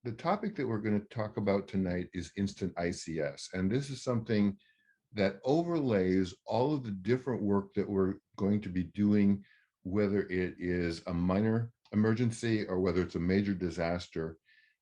The topic that we're going to talk about tonight is instant ICS, and this is something that overlays all of the different work that we're going to be doing, whether it is a minor emergency or whether it's a major disaster.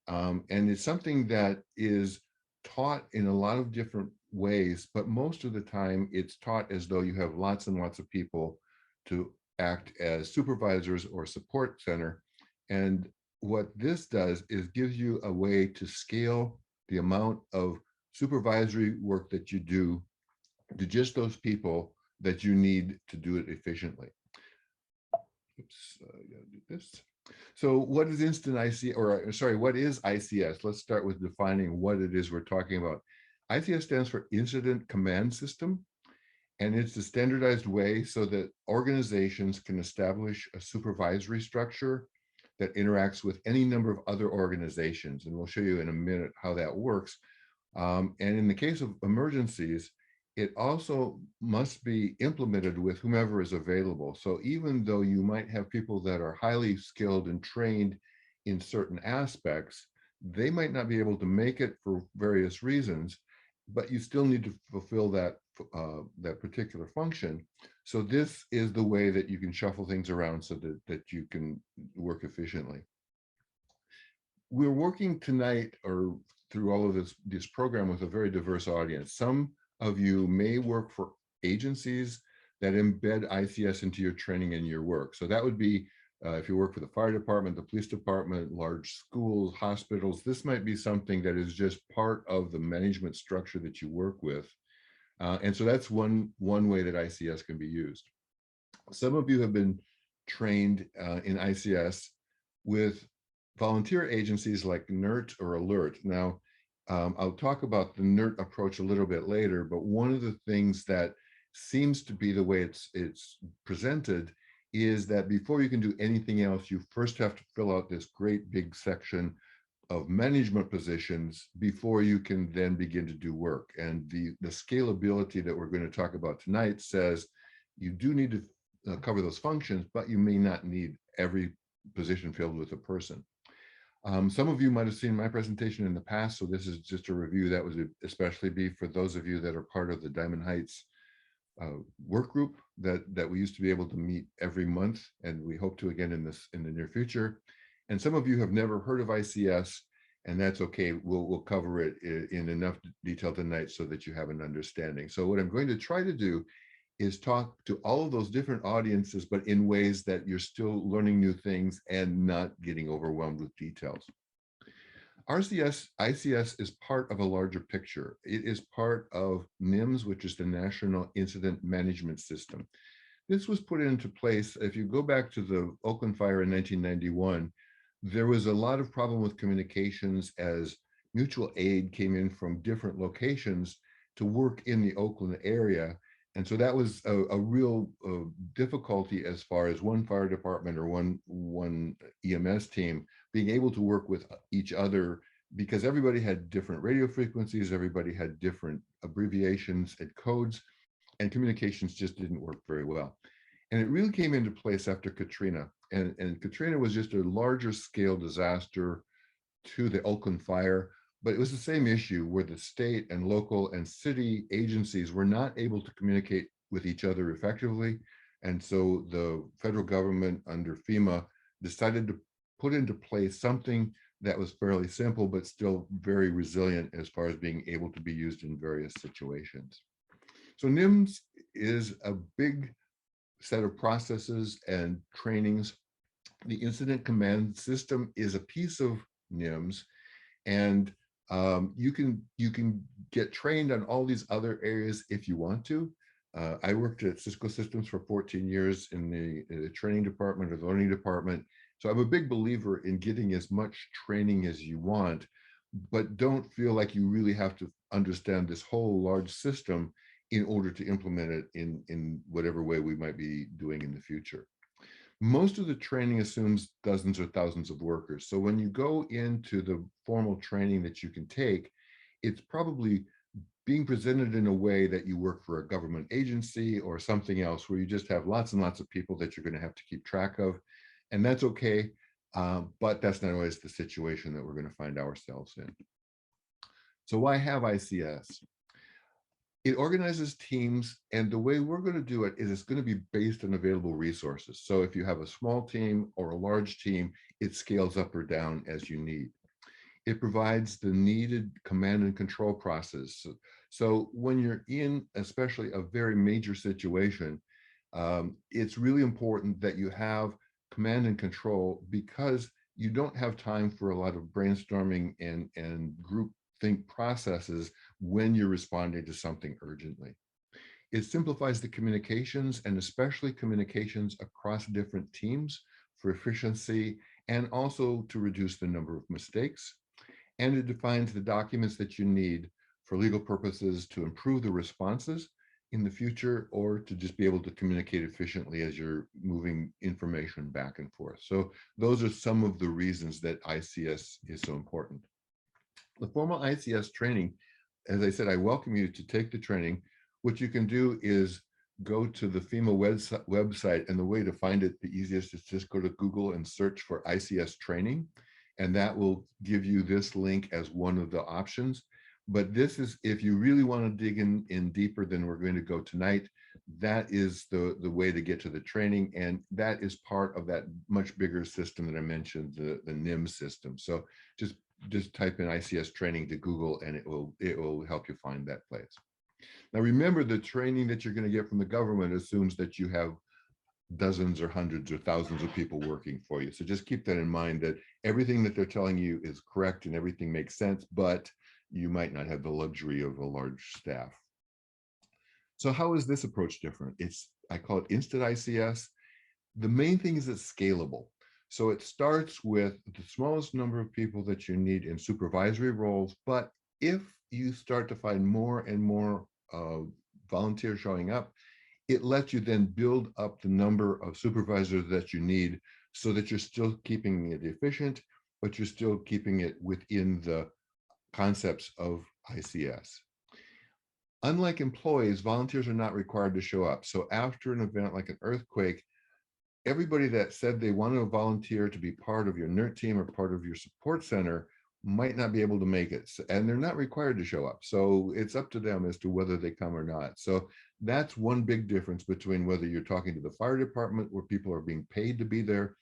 And it's something that is taught in a lot of different ways, but most of the time it's taught as though you have lots and lots of people to act as supervisors or support center. And what this does is gives you a way to scale the amount of supervisory work that you do to just those people that you need to do it efficiently. Oops, I gotta do this. So what is instant ICS, or sorry, what is ICS? Let's start with defining what it is we're talking about. ICS stands for Incident Command System, and it's a standardized way so that organizations can establish a supervisory structure that interacts with any number of other organizations. And we'll show you in a minute how that works. And in the case of emergencies, it also must be implemented with whomever is available. So even though you might have people that are highly skilled and trained in certain aspects, they might not be able to make it for various reasons, but you still need to fulfill that particular function. So this is the way that you can shuffle things around so that you can work efficiently. We're working tonight or through all of this program with a very diverse audience. Some of you may work for agencies that embed ICS into your training and your work. So that would be if you work for the fire department, the police department, large schools, hospitals. This might be something that is just part of the management structure that you work with. And so that's one way that ICS can be used. Some of you have been trained in ICS with volunteer agencies like NERT or ALERT. Now, I'll talk about the NERT approach a little bit later, but one of the things that seems to be the way it's presented is that before you can do anything else, you first have to fill out this great big section of management positions before you can then begin to do work. And the scalability that we're going to talk about tonight says you do need to cover those functions, but you may not need every position filled with a person. Some of you might have seen my presentation in the past, so this is just a review. That would especially be for those of you that are part of the Diamond Heights work group that we used to be able to meet every month, and we hope to again in the near future. And some of you have never heard of ICS, and that's okay. We'll cover it in enough detail tonight so that you have an understanding. So what I'm going to try to do is talk to all of those different audiences, but in ways that you're still learning new things and not getting overwhelmed with details. ICS is part of a larger picture. It is part of NIMS, which is the National Incident Management System. This was put into place, if you go back to the Oakland fire in 1991, there was a lot of problem with communications as mutual aid came in from different locations to work in the Oakland area. And so that was a real difficulty as far as one fire department or one EMS team being able to work with each other, because everybody had different radio frequencies, everybody had different abbreviations and codes, and communications just didn't work very well. And it really came into place after Katrina. And Katrina was just a larger scale disaster to the Oakland fire, but it was the same issue where the state and local and city agencies were not able to communicate with each other effectively. And so the federal government under FEMA decided to put into place something that was fairly simple, but still very resilient as far as being able to be used in various situations. So NIMS is a big set of processes and trainings. The incident command system is a piece of NIMS, and you can get trained on all these other areas if you want to. I worked at Cisco Systems for 14 years in the training department or the learning department. So I'm a big believer in getting as much training as you want, but don't feel like you really have to understand this whole large system in order to implement it in whatever way we might be doing in the future. Most of the training assumes dozens or thousands of workers. So when you go into the formal training that you can take, it's probably being presented in a way that you work for a government agency or something else where you just have lots and lots of people that you're going to have to keep track of. And that's okay. But that's not always the situation that we're going to find ourselves in. So why have ICS? It organizes teams, and the way we're going to do it is it's going to be based on available resources. So if you have a small team or a large team, it scales up or down as you need. It provides the needed command and control process. So when you're in especially a very major situation, it's really important that you have command and control, because you don't have time for a lot of brainstorming and group think processes when you're responding to something urgently. It simplifies the communications, and especially communications across different teams, for efficiency and also to reduce the number of mistakes. And it defines the documents that you need for legal purposes to improve the responses in the future, or to just be able to communicate efficiently as you're moving information back and forth. So those are some of the reasons that ICS is so important. The formal ICS training, as I said, I welcome you to take the training. What you can do is go to the FEMA website, and the way to find it the easiest is just go to Google and search for ICS training, and that will give you this link as one of the options. But this is, if you really want to dig in deeper than we're going to go tonight, that is the way to get to the training, and that is part of that much bigger system that I mentioned, the NIM system. So just type in ICS training to Google, and it will help you find that place. Now, remember, the training that you're going to get from the government assumes that you have dozens or hundreds or thousands of people working for you. So just keep that in mind, that everything that they're telling you is correct and everything makes sense, but you might not have the luxury of a large staff. So how is this approach different? I call it instant ICS. The main thing is it's scalable. So it starts with the smallest number of people that you need in supervisory roles, but if you start to find more and more volunteers showing up, it lets you then build up the number of supervisors that you need, so that you're still keeping it efficient, but you're still keeping it within the concepts of ICS. Unlike employees, volunteers are not required to show up. So after an event like an earthquake, everybody that said they want to volunteer to be part of your NERT team or part of your support center might not be able to make it, and they're not required to show up. So it's up to them as to whether they come or not. So that's one big difference between whether you're talking to the fire department, where people are being paid to be there,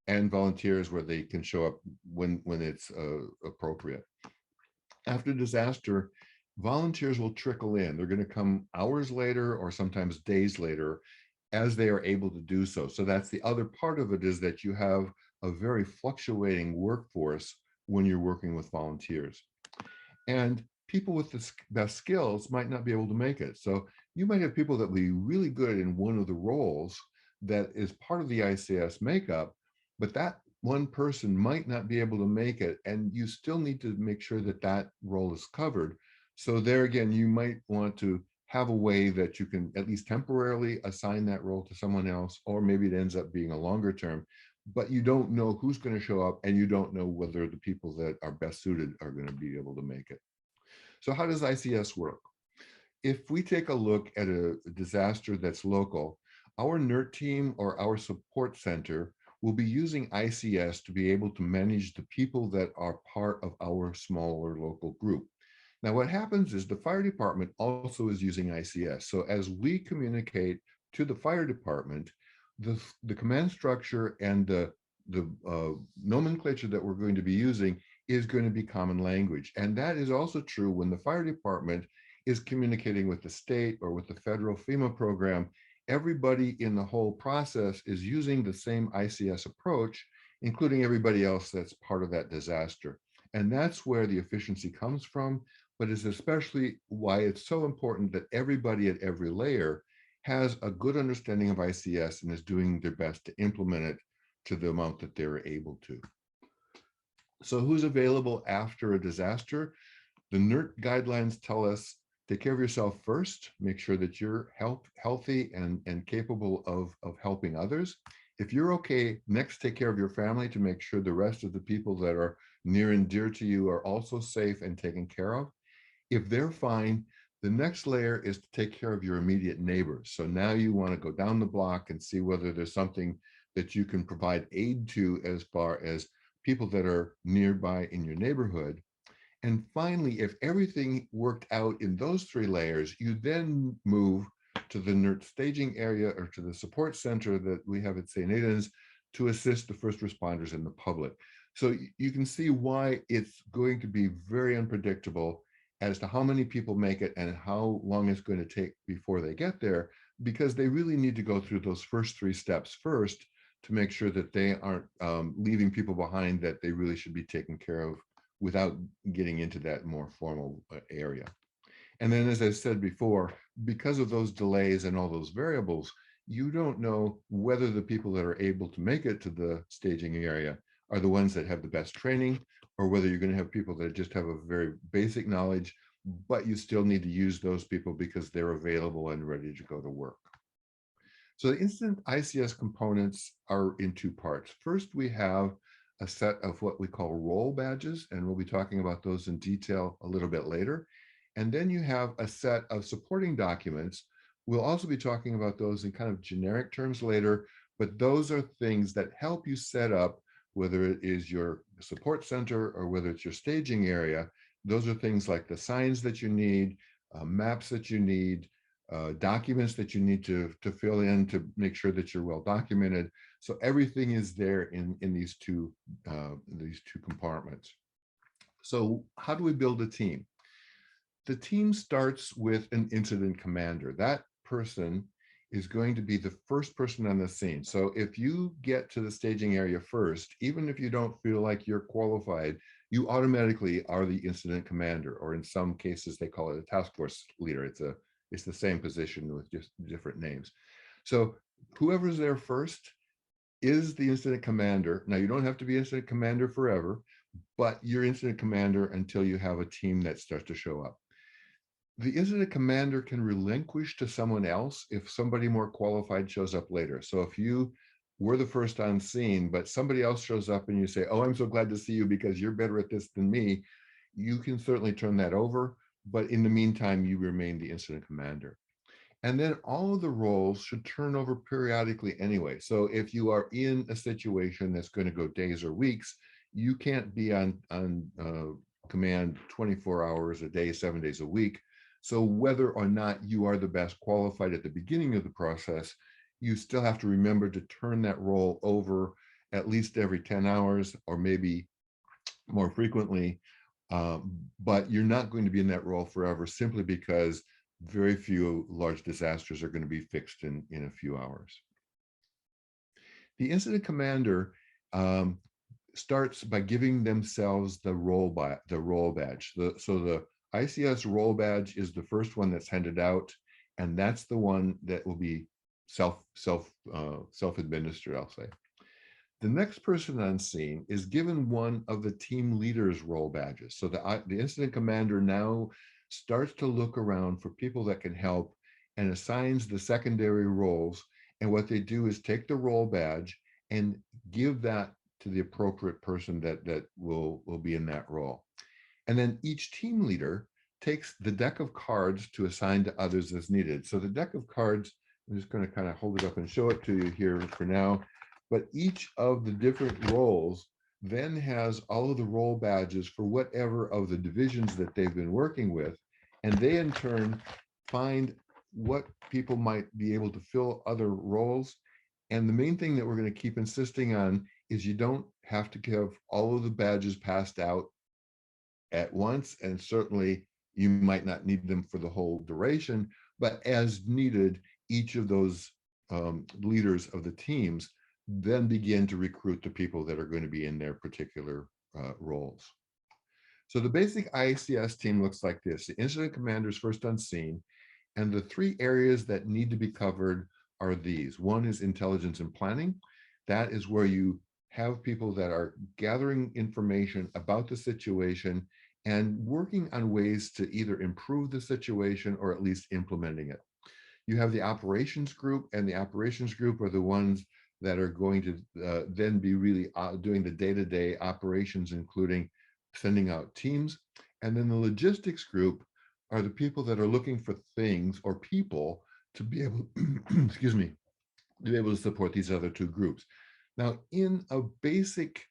and volunteers where they can show up when it's appropriate. After disaster, volunteers will trickle in. They're going to come hours later or sometimes days later as they are able to do so. So that's the other part of it, is that you have a very fluctuating workforce when you're working with volunteers. And people with the best skills might not be able to make it. So you might have people that will be really good in one of the roles that is part of the ICS makeup, but that one person might not be able to make it, and you still need to make sure that that role is covered. So there again, you might want to have a way that you can at least temporarily assign that role to someone else, or maybe it ends up being a longer term, but you don't know who's going to show up, and you don't know whether the people that are best suited are going to be able to make it. So how does ICS work? If we take a look at a disaster that's local, our NERT team or our support center will be using ICS to be able to manage the people that are part of our smaller local group. Now, what happens is the fire department also is using ICS. So as we communicate to the fire department, the command structure and the nomenclature that we're going to be using is going to be common language. And that is also true when the fire department is communicating with the state or with the federal FEMA program. Everybody in the whole process is using the same ICS approach, including everybody else that's part of that disaster. And that's where the efficiency comes from, but it's especially why it's so important that everybody at every layer has a good understanding of ICS and is doing their best to implement it to the amount that they're able to. So who's available after a disaster? The NERT guidelines tell us, take care of yourself first, make sure that you're healthy and capable of helping others. If you're okay, next take care of your family to make sure the rest of the people that are near and dear to you are also safe and taken care of. If they're fine, the next layer is to take care of your immediate neighbors. So now you want to go down the block and see whether there's something that you can provide aid to as far as people that are nearby in your neighborhood. And finally, if everything worked out in those three layers, you then move to the NERT staging area or to the support center that we have at St. Aidan's to assist the first responders and the public. So you can see why it's going to be very unpredictable as to how many people make it and how long it's going to take before they get there, because they really need to go through those first three steps first to make sure that they aren't leaving people behind that they really should be taken care of without getting into that more formal area. And then, as I said before, because of those delays and all those variables, you don't know whether the people that are able to make it to the staging area are the ones that have the best training, or whether you're going to have people that just have a very basic knowledge, but you still need to use those people because they're available and ready to go to work. So the instant ICS components are in two parts. First, we have a set of what we call role badges, and we'll be talking about those in detail a little bit later. And then you have a set of supporting documents. We'll also be talking about those in kind of generic terms later, but those are things that help you set up, whether it is your support center or whether it's your staging area. Those are things like the signs that you need, maps that you need, documents that you need to fill in to make sure that you're well documented. So everything is there in these two compartments. So how do we build a team? The team starts with an incident commander. That person is going to be the first person on the scene. So if you get to the staging area first, even if you don't feel like you're qualified, you automatically are the incident commander, or in some cases they call it a task force leader. It's the same position with just different names. So whoever's there first is the incident commander. Now, you don't have to be incident commander forever, but you're incident commander until you have a team that starts to show up. The incident commander can relinquish to someone else if somebody more qualified shows up later. So if you were the first on scene, but somebody else shows up and you say, oh, I'm so glad to see you because you're better at this than me, you can certainly turn that over. But in the meantime, you remain the incident commander. And then all of the roles should turn over periodically anyway. So if you are in a situation that's going to go days or weeks, you can't be on command 24 hours a day, 7 days a week. So whether or not you are the best qualified at the beginning of the process, you still have to remember to turn that role over at least every 10 hours or maybe more frequently. But you're not going to be in that role forever simply because very few large disasters are going to be fixed in a few hours. The incident commander starts by giving themselves the role badge. So the ICS role badge is the first one that's handed out, and that's the one that will be self-administered, I'll say. The next person on scene is given one of the team leader's role badges. So the incident commander now starts to look around for people that can help and assigns the secondary roles. And what they do is take the role badge and give that to the appropriate person that will be in that role. And then each team leader takes the deck of cards to assign to others as needed. So the deck of cards, I'm just going to kind of hold it up and show it to you here for now. But each of the different roles then has all of the role badges for whatever of the divisions that they've been working with. And they in turn find what people might be able to fill other roles. And the main thing that we're going to keep insisting on is you don't have to have all of the badges passed out at once. And certainly you might not need them for the whole duration, but as needed, each of those leaders of the teams then begin to recruit the people that are going to be in their particular roles. So the basic ICS team looks like this. The incident commander is first on scene, and the three areas that need to be covered are these. One is intelligence and planning. That is where you have people that are gathering information about the situation and working on ways to either improve the situation or at least implementing it. You have the operations group, and the operations group are the ones that are going to then be really doing the day-to-day operations, including sending out teams. And then the logistics group are the people that are looking for things or people to be able, excuse me, to be able to support these other two groups. Now, in a basic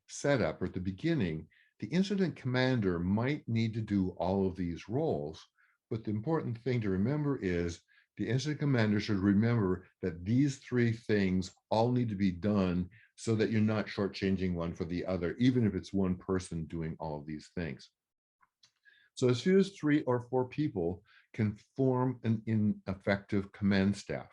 setup or at the beginning, the incident commander might need to do all of these roles, but the important thing to remember is the incident commander should remember that these three things all need to be done so that you're not shortchanging one for the other, even if it's one person doing all of these things. So as few as 3 or 4 people can form an effective command staff.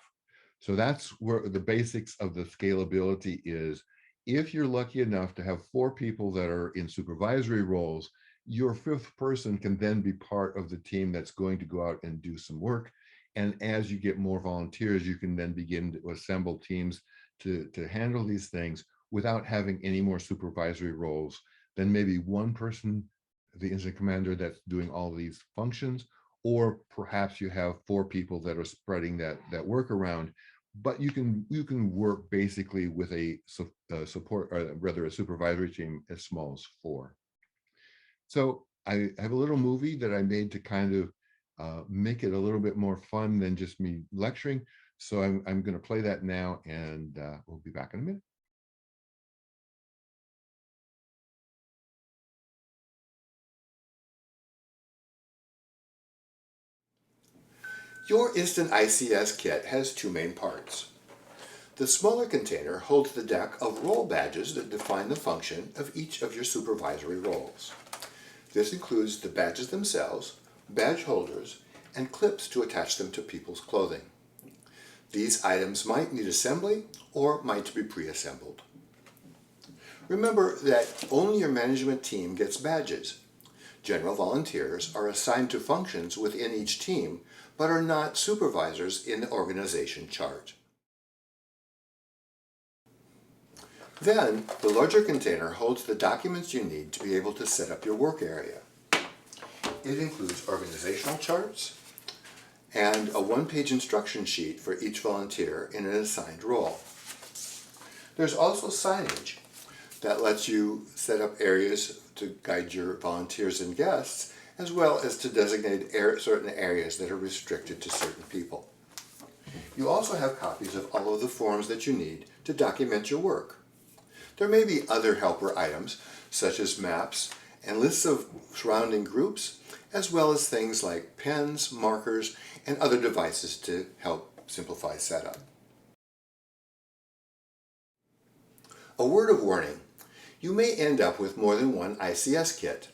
So that's where the basics of the scalability is. If you're lucky enough to have 4 people that are in supervisory roles, your 5th person can then be part of the team that's going to go out and do some work. And as you get more volunteers, you can then begin to assemble teams to handle these things without having any more supervisory roles. Then maybe one person, the incident commander, that's doing all of these functions, or perhaps you have 4 people that are spreading that work around. But you can work basically with a support, or rather a supervisory team as small as 4. So I have a little movie that I made to kind of make it a little bit more fun than just me lecturing. So I'm going to play that now, and we'll be back in a minute. Your instant ICS kit has 2 main parts. The smaller container holds the deck of role badges that define the function of each of your supervisory roles. This includes the badges themselves, badge holders, and clips to attach them to people's clothing. These items might need assembly or might be pre-assembled. Remember that only your management team gets badges. General volunteers are assigned to functions within each team, but are not supervisors in the organization chart. Then, the larger container holds the documents you need to be able to set up your work area. It includes organizational charts and a 1-page instruction sheet for each volunteer in an assigned role. There's also signage that lets you set up areas to guide your volunteers and guests, as well as to designate certain areas that are restricted to certain people. You also have copies of all of the forms that you need to document your work. There may be other helper items, such as maps and lists of surrounding groups, as well as things like pens, markers, and other devices to help simplify setup. A word of warning: you may end up with more than one ICS kit.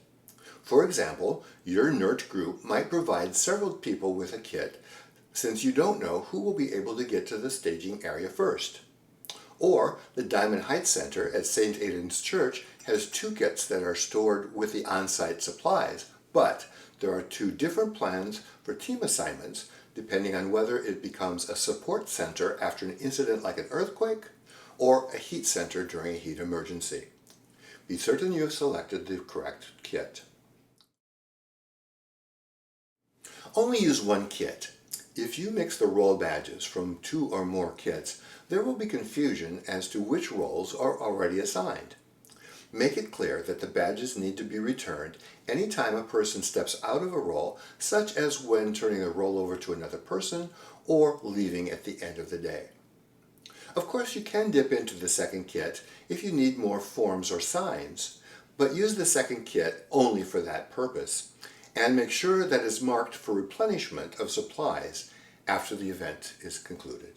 For example, your NERT group might provide several people with a kit, since you don't know who will be able to get to the staging area first. Or the Diamond Heights Center at St. Aidan's Church has 2 kits that are stored with the on-site supplies, but there are 2 different plans for team assignments depending on whether it becomes a support center after an incident like an earthquake or a heat center during a heat emergency. Be certain you have selected the correct kit. Only use 1 kit. If you mix the role badges from 2 or more kits, there will be confusion as to which roles are already assigned. Make it clear that the badges need to be returned anytime a person steps out of a role, such as when turning the role over to another person or leaving at the end of the day. Of course, you can dip into the second kit if you need more forms or signs, but use the second kit only for that purpose, and make sure that it's marked for replenishment of supplies after the event is concluded.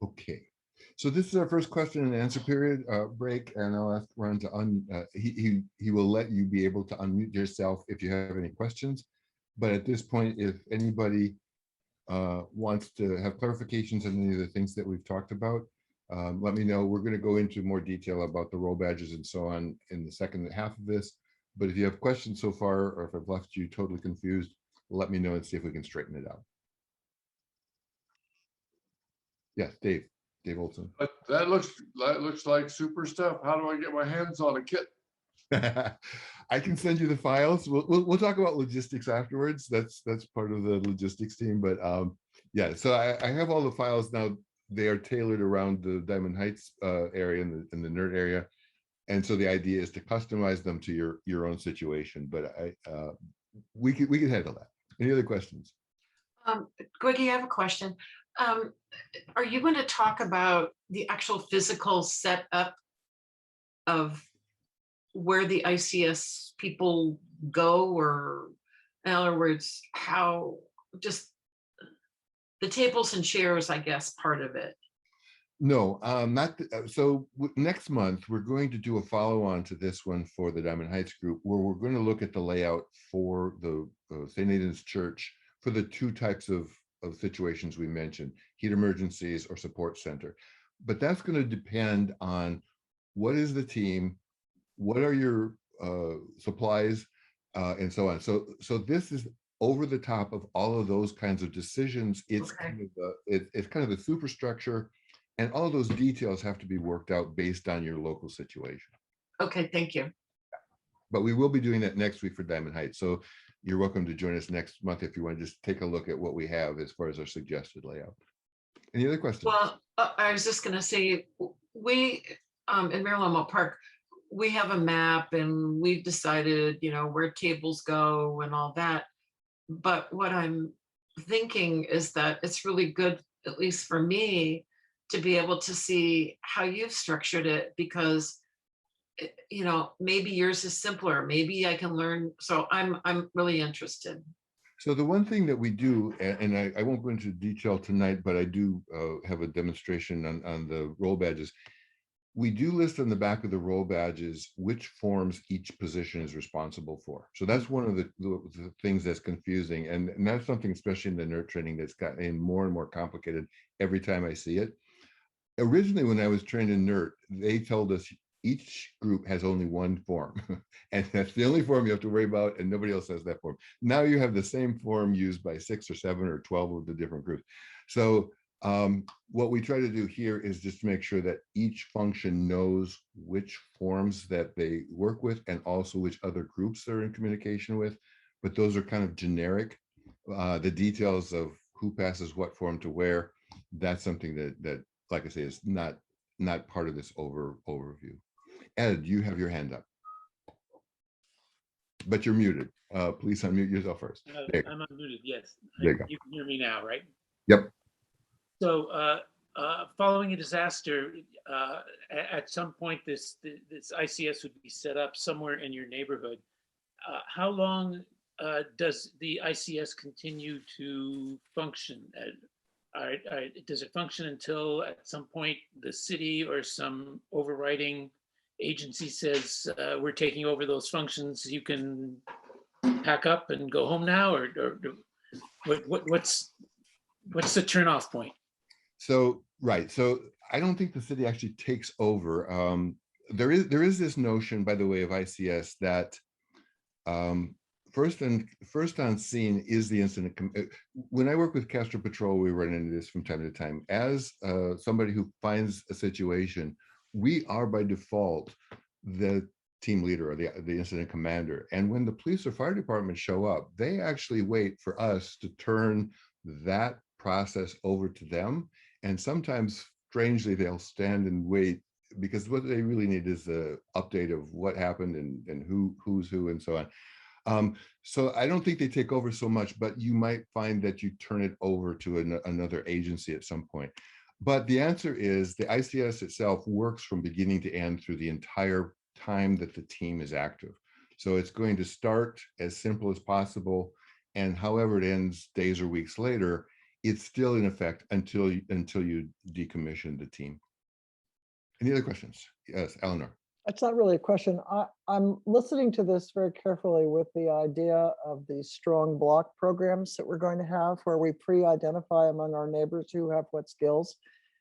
Okay, so this is our first question and answer period break, and I'll ask Ron to he will let you be able to unmute yourself if you have any questions. But at this point, if anybody wants to have clarifications on any of the things that we've talked about, let me know. We're going to go into more detail about the role badges and so on in the second half of this. But if you have questions so far, or if I've left you totally confused, let me know and see if we can straighten it out. Yes, Dave Olson. But that looks like super stuff. How do I get my hands on a kit? I can send you the files. We'll talk about logistics afterwards. That's part of the logistics team. But yeah, so I have all the files now. They are tailored around the Diamond Heights area and the NERT area, and so the idea is to customize them to your own situation. But we could handle that. Any other questions? Um, Greggy, I have a question. Um, are you going to talk about the actual physical setup of where the ICS people go, or in other words, how just the tables and chairs, I guess, part of it? No, not next month we're going to do a follow-on to this one for the Diamond Heights group, where we're going to look at the layout for the St. Aidan's Church for the two types of situations we mentioned, heat emergencies or support center. But that's going to depend on what is the team, what are your supplies, and so on. So this is over the top of all of those kinds of decisions. It's Okay. kind of it's kind of the superstructure, and all those details have to be worked out based on your local situation. Okay, thank you. But we will be doing that next week for Diamond Heights. So you're welcome to join us next month if you want to just take a look at what we have as far as our suggested layout. Any other questions? Well, I was just going to say, we in Maryland Park, we have a map and we've decided, where tables go and all that. But what I'm thinking is that it's really good, at least for me, to be able to see how you've structured it, because maybe yours is simpler. Maybe I can learn. So I'm really interested. So the one thing that we do, and I won't go into detail tonight, but I do have a demonstration on the roll badges. We do list on the back of the roll badges which forms each position is responsible for. So that's one of the things that's confusing. And that's something, especially in the NERT training, that's gotten more and more complicated every time I see it. Originally, when I was trained in NERT, they told us each group has only one form, and that's the only form you have to worry about, and nobody else has that form. Now you have the same form used by 6 or 7 or 12 of the different groups. So what we try to do here is just make sure that each function knows which forms that they work with, and also which other groups they're in communication with. But those are kind of generic. The details of who passes what form to where, that's something that like I say, is not part of this overview. Ed, you have your hand up, but you're muted. Please unmute yourself first. I'm unmuted, yes. There you go. You can hear me now, right? Yep. So following a disaster, at some point this ICS would be set up somewhere in your neighborhood. How long does the ICS continue to function? Does it function until at some point the city or some overriding agency says we're taking over those functions, you can pack up and go home now, or what's the turnoff point? So right, so I don't think the city actually takes over. There is this notion, by the way, of ICS that first on scene is the incident. When I work with Castro Patrol, we run into this from time to time. As somebody who finds a situation, we are by default the team leader or the incident commander. And when the police or fire department show up, they actually wait for us to turn that process over to them. And sometimes, strangely, they'll stand and wait, because what they really need is the update of what happened and who's who and so on. So I don't think they take over so much, but you might find that you turn it over to another agency at some point. But the answer is the ICS itself works from beginning to end through the entire time that the team is active. So it's going to start as simple as possible, and however it ends days or weeks later, it's still in effect until you decommission the team. Any other questions? Yes, Eleanor. It's not really a question. I'm listening to this very carefully with the idea of the strong block programs that we're going to have, where we pre-identify among our neighbors who have what skills.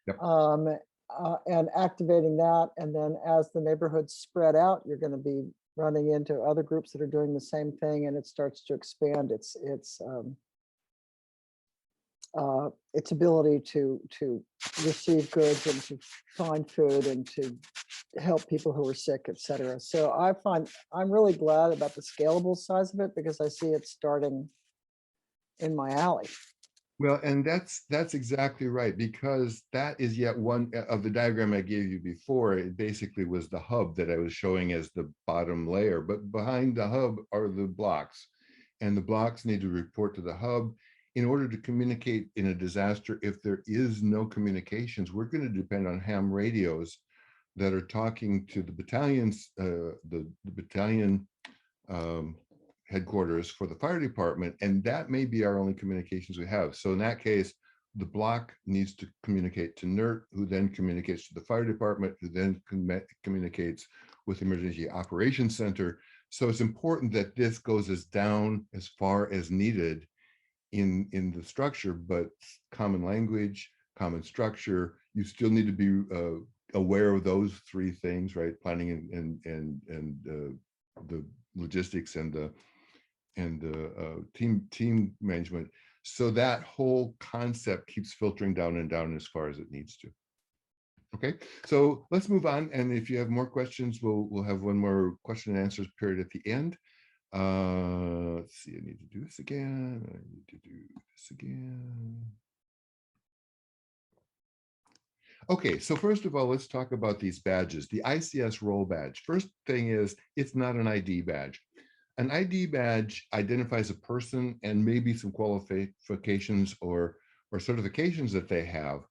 Yep. And activating that. And then as the neighborhoods spread out, you're going to be running into other groups that are doing the same thing, and it starts to expand its ability to receive goods and to find food and to help people who are sick, etc. So I'm really glad about the scalable size of it, because I see it starting in my alley. Well, and that's exactly right, because that is yet one of the diagram I gave you before. It basically was the hub that I was showing as the bottom layer, but behind the hub are the blocks. and the blocks need to report to the hub. In order to communicate in a disaster, if there is no communications, we're going to depend on ham radios that are talking to the battalions, the battalion headquarters for the fire department, and that may be our only communications we have. So in that case, the block needs to communicate to NERT, who then communicates to the fire department, who then communicates with the Emergency Operations Center. So it's important that this goes as down as far as needed in the structure, but common language, common structure. You still need to be aware of those three things, right? Planning and the logistics and the team management. So that whole concept keeps filtering down and down as far as it needs to. Okay, so let's move on. And if you have more questions, we'll have one more question and answers period at the end. Let's see, I need to do this again. I need to do this again. Okay, so first of all, let's talk about these badges. The ICS role badge. First thing is, it's not an ID badge. An ID badge identifies a person and maybe some qualifications or certifications that they have,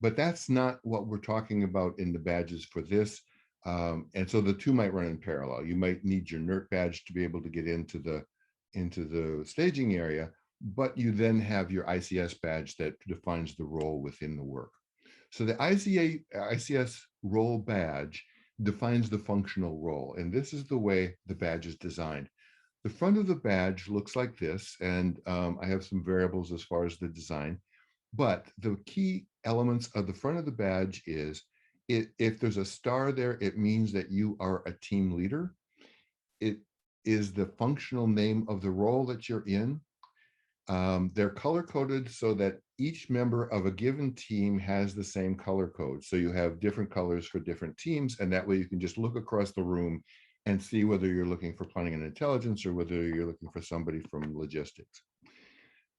but that's not what we're talking about in the badges for this. And so the two might run in parallel. You might need your NERT badge to be able to get into the staging area, but you then have your ICS badge that defines the role within the work. So the ICS role badge defines the functional role, and this is the way the badge is designed. The front of the badge looks like this, and I have some variables as far as the design, but the key elements of the front of the badge is, if there's a star there, it means that you are a team leader. It is the functional name of the role that you're in. They're color coded so that each member of a given team has the same color code. So you have different colors for different teams, and that way you can just look across the room and see whether you're looking for planning and intelligence or whether you're looking for somebody from logistics.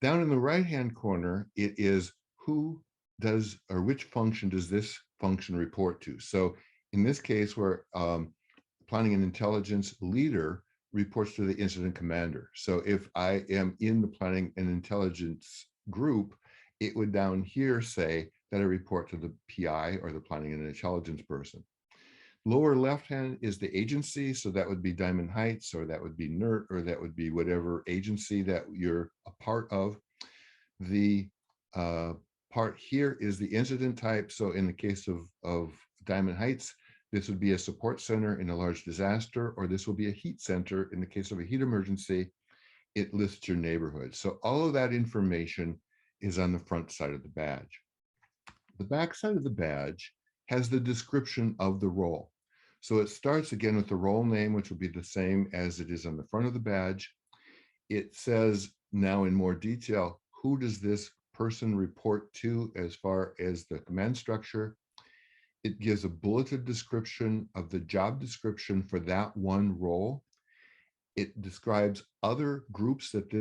Down in the right-hand corner, it is who does, or which function does this function report to. So in this case, where planning and intelligence leader reports to the incident commander. So if I am in the planning and intelligence group, it would down here say that I report to the PI, or the planning and intelligence person. Lower left hand is the agency, so that would be Diamond Heights, or that would be NERT, or that would be whatever agency that you're a part of. The part here is the incident type. So in the case of Diamond Heights, this would be a support center in a large disaster, or this will be a heat center in the case of a heat emergency. It lists your neighborhood. So all of that information is on the front side of the badge. The back side of the badge has the description of the role. So it starts again with the role name, which will be the same as it is on the front of the badge. It says now in more detail, who does this person report to as far as the command structure. It gives a bulleted description of the job description for that one role. It describes other groups that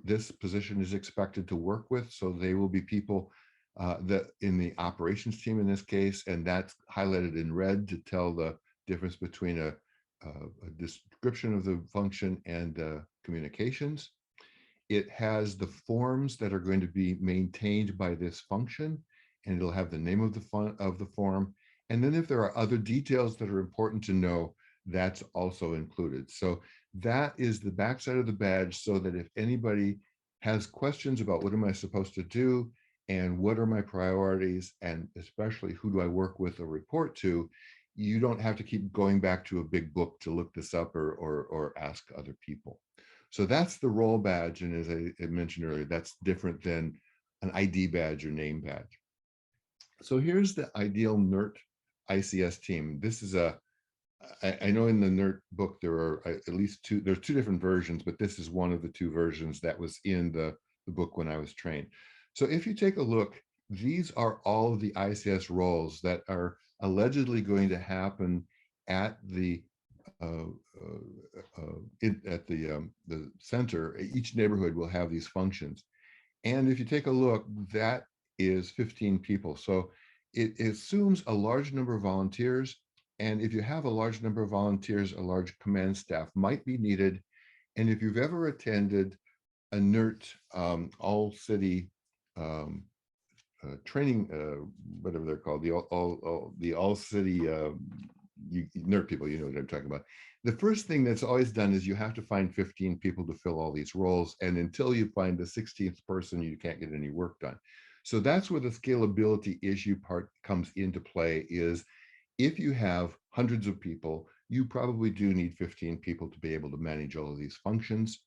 this position is expected to work with. So they will be people that in the operations team in this case, and that's highlighted in red to tell the difference between a description of the function and communications. It has the forms that are going to be maintained by this function, and it'll have the name of the form. And then if there are other details that are important to know, that's also included. So that is the backside of the badge, so that if anybody has questions about what am I supposed to do and what are my priorities, and especially who do I work with or report to, you don't have to keep going back to a big book to look this up or ask other people. So that's the role badge. And as I mentioned earlier, that's different than an ID badge or name badge. So here's the ideal NERT ICS team. This is I know in the NERT book, there are at least there's two different versions, but this is one of the two versions that was in the book when I was trained. So if you take a look, these are all of the ICS roles that are allegedly going to happen at the center. Each neighborhood will have these functions. And if you take a look, that is 15 people. So it assumes a large number of volunteers. And if you have a large number of volunteers, a large command staff might be needed. And if you've ever attended a NERT all-city training, whatever they're called, the all-city NERT people, you know what I'm talking about. The first thing that's always done is you have to find 15 people to fill all these roles. And until you find the 16th person, you can't get any work done. So that's where the scalability issue part comes into play is if you have hundreds of people, you probably do need 15 people to be able to manage all of these functions,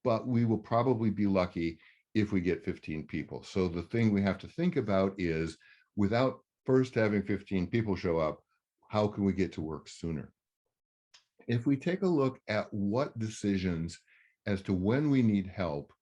but we will probably be lucky if we get 15 people. So the thing we have to think about is without first having 15 people show up, how can we get to work sooner? If we take a look at what decisions as to when we need help,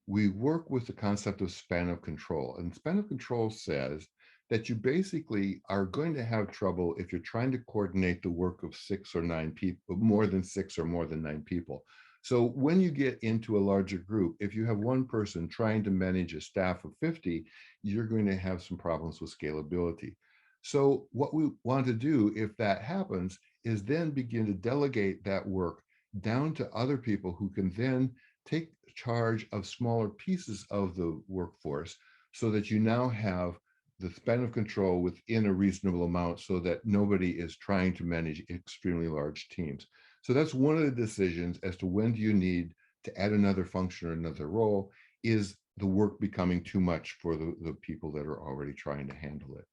we work with the concept of span of control. And span of control says that you basically are going to have trouble if you're trying to coordinate the work of 6 or 9 people, more than 6 or more than 9 people. So when you get into a larger group, if you have one person trying to manage a staff of 50, you're going to have some problems with scalability. So what we want to do if that happens is then begin to delegate that work down to other people who can then take charge of smaller pieces of the workforce so that you now have the span of control within a reasonable amount so that nobody is trying to manage extremely large teams. So that's one of the decisions as to when do you need to add another function or another role. Is the work becoming too much for the people that are already trying to handle it?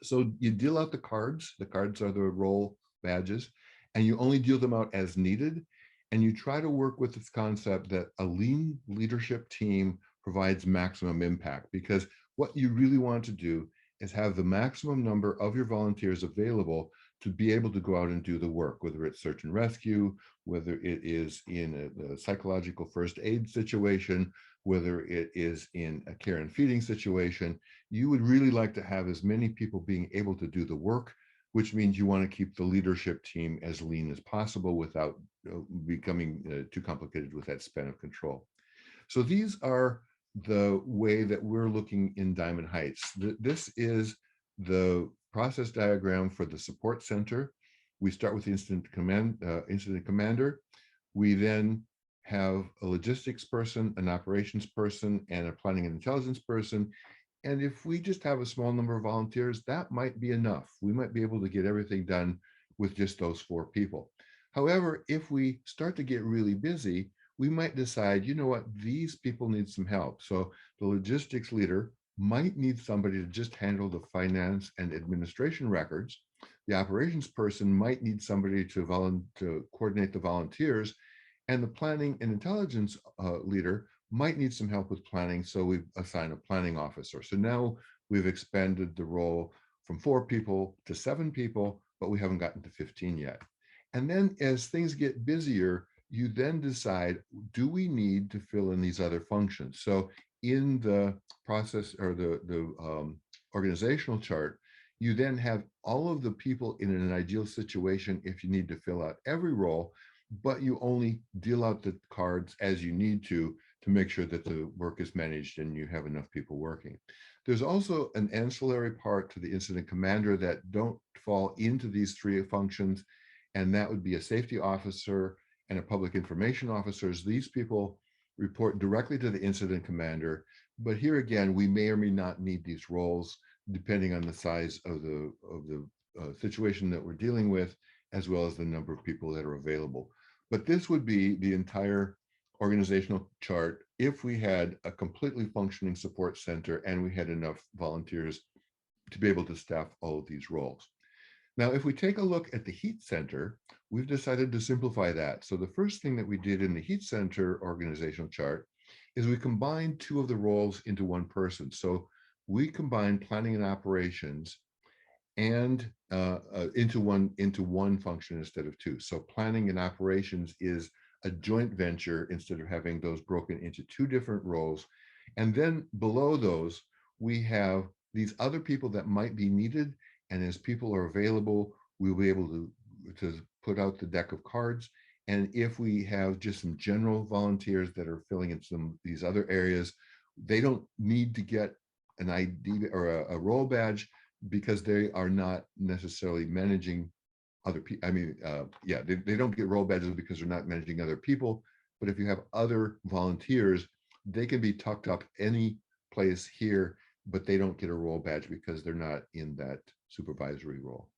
So you deal out the cards. The cards are the role badges, and you only deal them out as needed. And you try to work with this concept that a lean leadership team provides maximum impact, because what you really want to do is have the maximum number of your volunteers available to be able to go out and do the work, whether it's search and rescue, whether it is in a psychological first aid situation, whether it is in a care and feeding situation. You would really like to have as many people being able to do the work, which means you want to keep the leadership team as lean as possible without becoming too complicated with that span of control. So these are the way that we're looking in Diamond Heights. This is the process diagram for the support center. We start with the incident commander. We then have a logistics person, an operations person, and a planning and intelligence person. And if we just have a small number of volunteers, that might be enough. We might be able to get everything done with just those 4 people. However, if we start to get really busy, we might decide, you know what, these people need some help. So the logistics leader might need somebody to just handle the finance and administration records. The operations person might need somebody to coordinate the volunteers, and the planning and intelligence leader might need some help with planning. So we assign a planning officer. So now we've expanded the role from 4 people to 7 people, but we haven't gotten to 15 yet. And then as things get busier, you then decide, do we need to fill in these other functions? So in the process or the organizational chart, you then have all of the people in an ideal situation if you need to fill out every role, but you only deal out the cards as you need to make sure that the work is managed and you have enough people working. There's also an ancillary part to the incident commander that don't fall into these 3 functions, and that would be a safety officer and a public information officers. These people report directly to the incident commander, but here again, we may or may not need these roles depending on the size of the situation that we're dealing with, as well as the number of people that are available. But this would be the entire organizational chart if we had a completely functioning support center and we had enough volunteers to be able to staff all of these roles. Now, if we take a look at the heat center, we've decided to simplify that. So the first thing that we did in the heat center organizational chart is we combined 2 of the roles into one person. So we combined planning and operations and into one function instead of 2. So planning and operations is a joint venture instead of having those broken into 2 different roles. And then below those, we have these other people that might be needed. And as people are available, we'll be able to put out the deck of cards. And if we have just some general volunteers that are filling in these other areas, they don't need to get an ID or a role badge because they are not necessarily managing other people. I mean, they don't get role badges because they're not managing other people. But if you have other volunteers, they can be tucked up any place here, but they don't get a role badge because they're not in that supervisory role.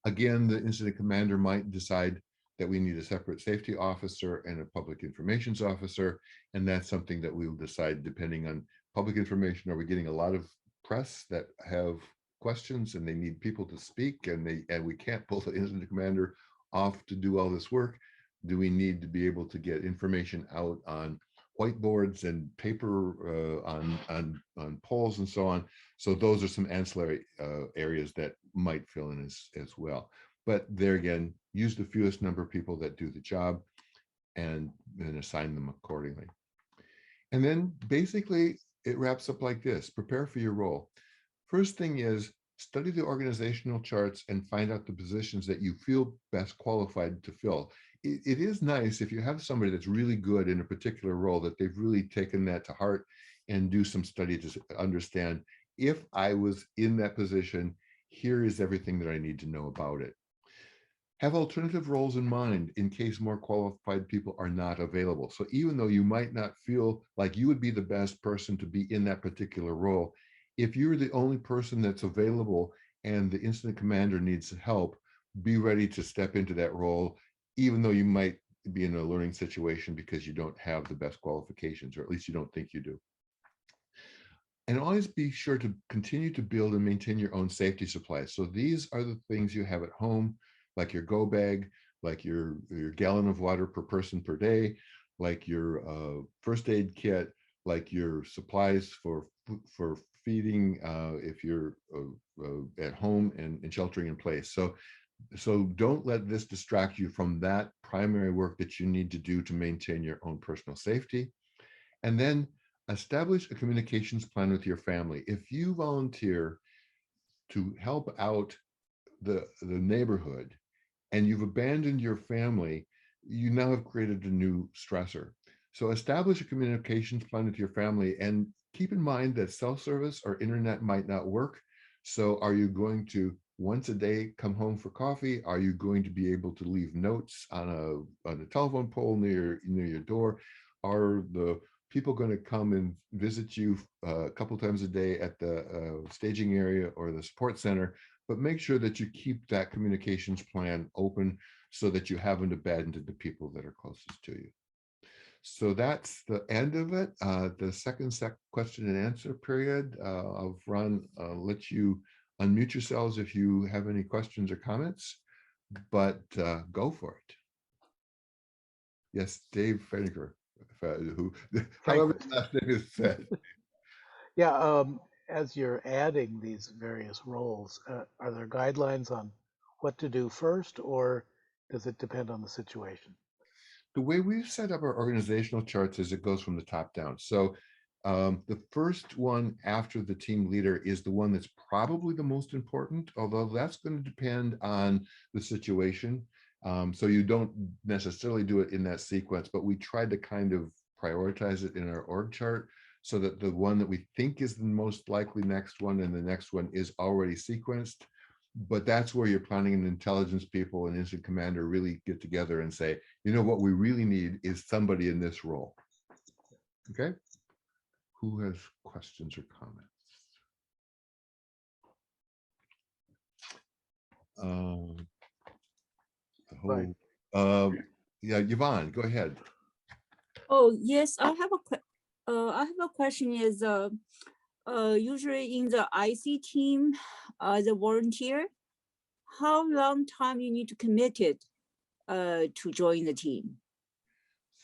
Again, the incident commander might decide that we need a separate safety officer and a public informations officer. And that's something that we will decide depending on public information. Are we getting a lot of press that have questions and they need people to speak, and we can't pull the incident commander off to do all this work? Do we need to be able to get information out on whiteboards and paper on polls and so on? So those are some ancillary areas that might fill in as well. But there again, use the fewest number of people that do the job and then assign them accordingly. And then basically it wraps up like this: prepare for your role. First thing is study the organizational charts and find out the positions that you feel best qualified to fill. It is nice if you have somebody that's really good in a particular role, that they've really taken that to heart and do some study to understand, if I was in that position, here is everything that I need to know about it. Have alternative roles in mind in case more qualified people are not available. So even though you might not feel like you would be the best person to be in that particular role, if you're the only person that's available and the incident commander needs help, be ready to step into that role, even though you might be in a learning situation because you don't have the best qualifications, or at least you don't think you do. And always be sure to continue to build and maintain your own safety supplies. So these are the things you have at home, like your go bag, like your gallon of water per person per day, like your first aid kit, like your supplies for feeding if you're at home and sheltering in place. So don't let this distract you from that primary work that you need to do to maintain your own personal safety. And then establish a communications plan with your family. If you volunteer to help out the neighborhood and you've abandoned your family, you now have created a new stressor. So establish a communications plan with your family, and keep in mind that self-service or internet might not work. So are you going to once a day come home for coffee? Are you going to be able to leave notes on a telephone pole near your door? Are the people going to come and visit you a couple times a day at the staging area or the support center? But make sure that you keep that communications plan open so that you haven't abandoned the people that are closest to you. So that's the end of it. The second question and answer period. I'll let you unmute yourselves if you have any questions or comments, but go for it. Yes, Dave Feniger, who, however his last name is said. Yeah, as you're adding these various roles, are there guidelines on what to do first, or does it depend on the situation? The way we've set up our organizational charts is it goes from the top down. So the first one after the team leader is the one that's probably the most important, although that's going to depend on the situation. So you don't necessarily do it in that sequence, but we tried to kind of prioritize it in our org chart so that the one that we think is the most likely next one and the next one is already sequenced. But that's where your planning and intelligence people and incident commander really get together and say, you know, what we really need is somebody in this role. Okay. Who has questions or comments? Yeah, Yvonne, go ahead. Oh, yes, I have a question is, usually in the IC team, as a volunteer, how long time you need to commit it to join the team?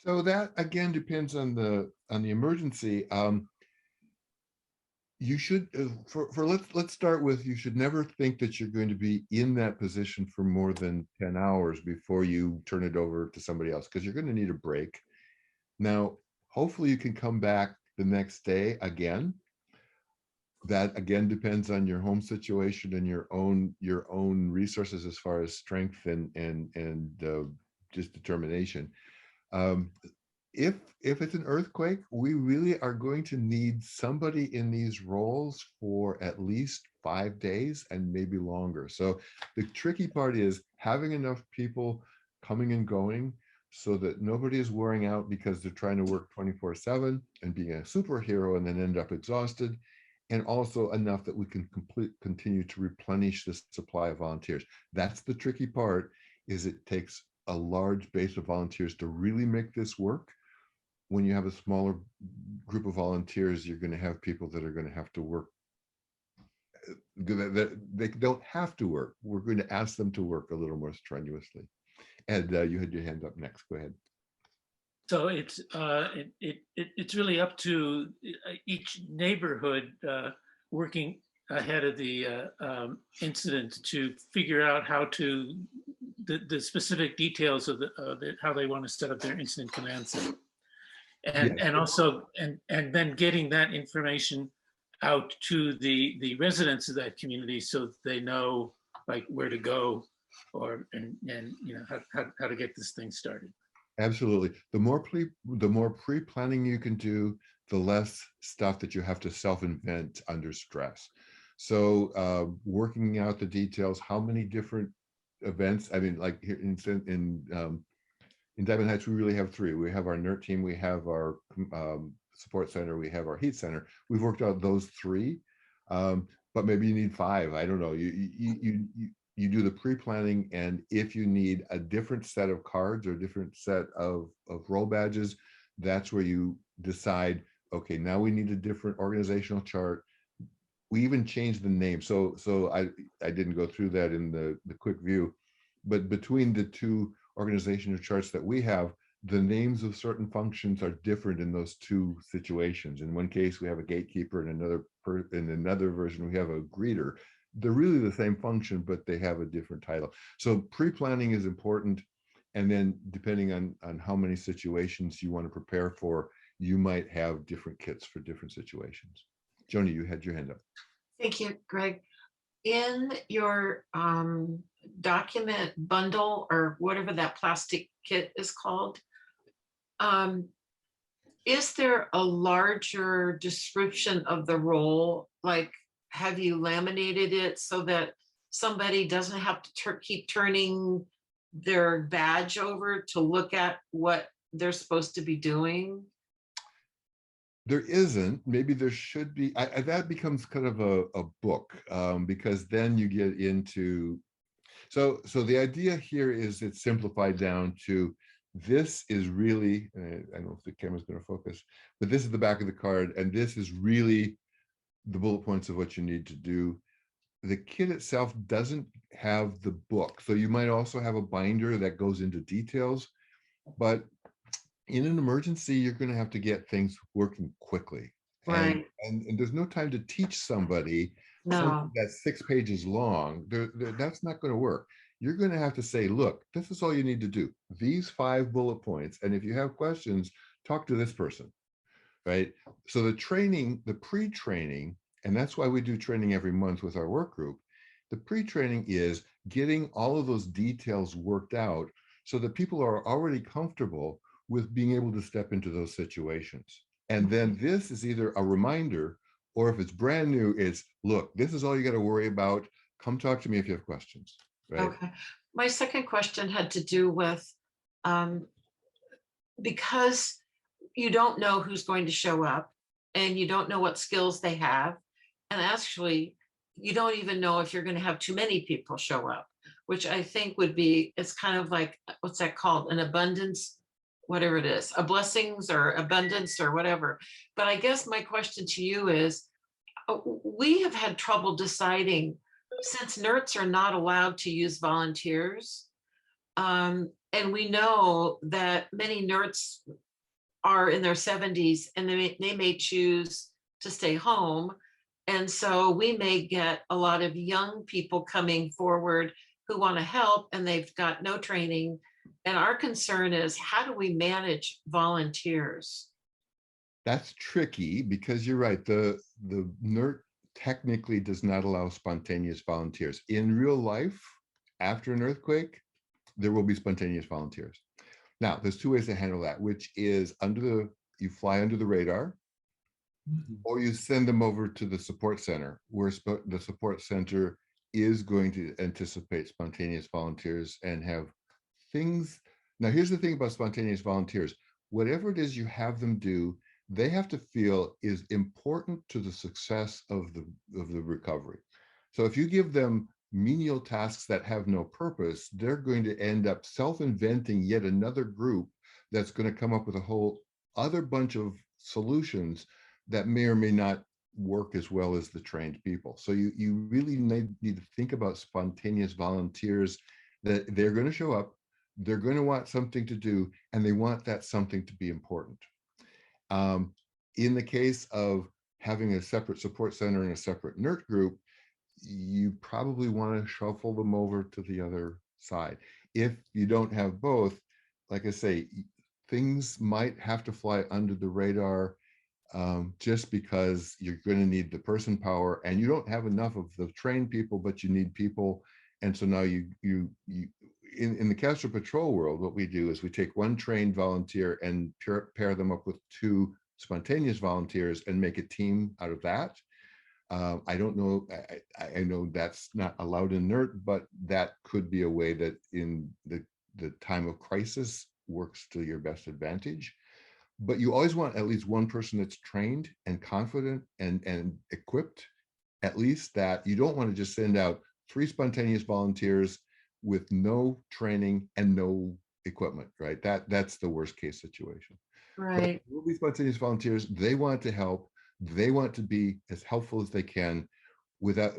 So that again depends on the emergency. You should let's start with, you should never think that you're going to be in that position for more than 10 hours before you turn it over to somebody else, because you're going to need a break. Now, hopefully you can come back the next day again. That again depends on your home situation and your own resources as far as strength and just determination. If it's an earthquake, we really are going to need somebody in these roles for at least 5 days and maybe longer. So the tricky part is having enough people coming and going so that nobody is wearing out because they're trying to work 24/7 and being a superhero and then end up exhausted, and also enough that we can continue to replenish the supply of volunteers. That's the tricky part, is it takes a large base of volunteers to really make this work. When you have a smaller group of volunteers, you're going to have people that are going to have to work. They don't have to work. We're going to ask them to work a little more strenuously. And you had your hand up next. Go ahead. So it's really up to each neighborhood working ahead of the incident to figure out how to the specific details of how they want to set up their incident command center, and also then getting that information out to the residents of that community so that they know like where to go and you know how to get this thing started. Absolutely. The more pre-planning you can do, the less stuff that you have to self-invent under stress. So working out the details, how many different events, I mean, like here in Diamond Heights, we really have three. We have our NERT team, we have our support center, we have our heat center. We've worked out those three, but maybe you need five. I don't know. You do the pre-planning, and if you need a different set of cards or a different set of role badges, that's where you decide, okay, now we need a different organizational chart. We even changed the name. So I didn't go through that in the quick view, but between the two organizational charts that we have, the names of certain functions are different in those two situations. In one case, we have a gatekeeper, and in another version, we have a greeter. They're really the same function, but they have a different title. So pre-planning is important. And then depending on how many situations you want to prepare for, you might have different kits for different situations. Joni, you had your hand up. Thank you, Greg. In your document bundle, or whatever that plastic kit is called, is there a larger description of the role? Like, have you laminated it so that somebody doesn't have to keep turning their badge over to look at what they're supposed to be doing? There isn't. Maybe there should be. That becomes kind of a book, because then you get into. So the idea here is it's simplified down to, this is really, I don't know if the camera's going to focus, but this is the back of the card, and this is really the bullet points of what you need to do. The kit itself doesn't have the book. So you might also have a binder that goes into details, but in an emergency, you're going to have to get things working quickly. Right. And there's no time to teach somebody something that's 6 pages long. That's not going to work. You're going to have to say, look, this is all you need to do. These 5 bullet points. And if you have questions, talk to this person. Right. So the training, the pre-training, and that's why we do training every month with our work group. The pre-training is getting all of those details worked out so that people are already comfortable with being able to step into those situations. And then this is either a reminder, or if it's brand new, it's, look, this is all you got to worry about. Come talk to me if you have questions. Right. Okay. My second question had to do with, because you don't know who's going to show up, and you don't know what skills they have. And actually, you don't even know if you're going to have too many people show up, which I think would be, it's kind of like, what's that called? An abundance, whatever it is, a blessings or abundance or whatever. But I guess my question to you is, we have had trouble deciding, since NERTs are not allowed to use volunteers, and we know that many NERTs are in their 70s, and they may choose to stay home. And so we may get a lot of young people coming forward who want to help, and they've got no training. And our concern is, how do we manage volunteers? That's tricky, because you're right. The NERT technically does not allow spontaneous volunteers. In real life, after an earthquake, there will be spontaneous volunteers. Now, there's 2 ways to handle that, which is you fly under the radar, or you send them over to the support center, where the support center is going to anticipate spontaneous volunteers and have things Now, here's the thing about spontaneous volunteers. Whatever it is you have them do, they have to feel is important to the success of the recovery. So if you give them menial tasks that have no purpose, they're going to end up self-inventing yet another group that's going to come up with a whole other bunch of solutions that may or may not work as well as the trained people. So you really need to think about spontaneous volunteers, that they're going to show up, they're going to want something to do, and they want that something to be important. In the case of having a separate support center and a separate NERT group, you probably want to shuffle them over to the other side. If you don't have both, like I say, things might have to fly under the radar, just because you're going to need the person power, and you don't have enough of the trained people, but you need people. And so now you in the Castor Patrol world, what we do is we take one trained volunteer and pair them up with two spontaneous volunteers and make a team out of that. I don't know, I know that's not allowed in NERT, but that could be a way that in the time of crisis works to your best advantage. But you always want at least one person that's trained and confident and equipped, at least that. You don't want to just send out 3 spontaneous volunteers with no training and no equipment, right? That's the worst case situation. Right. But will be spontaneous volunteers. They want to help. They want to be as helpful as they can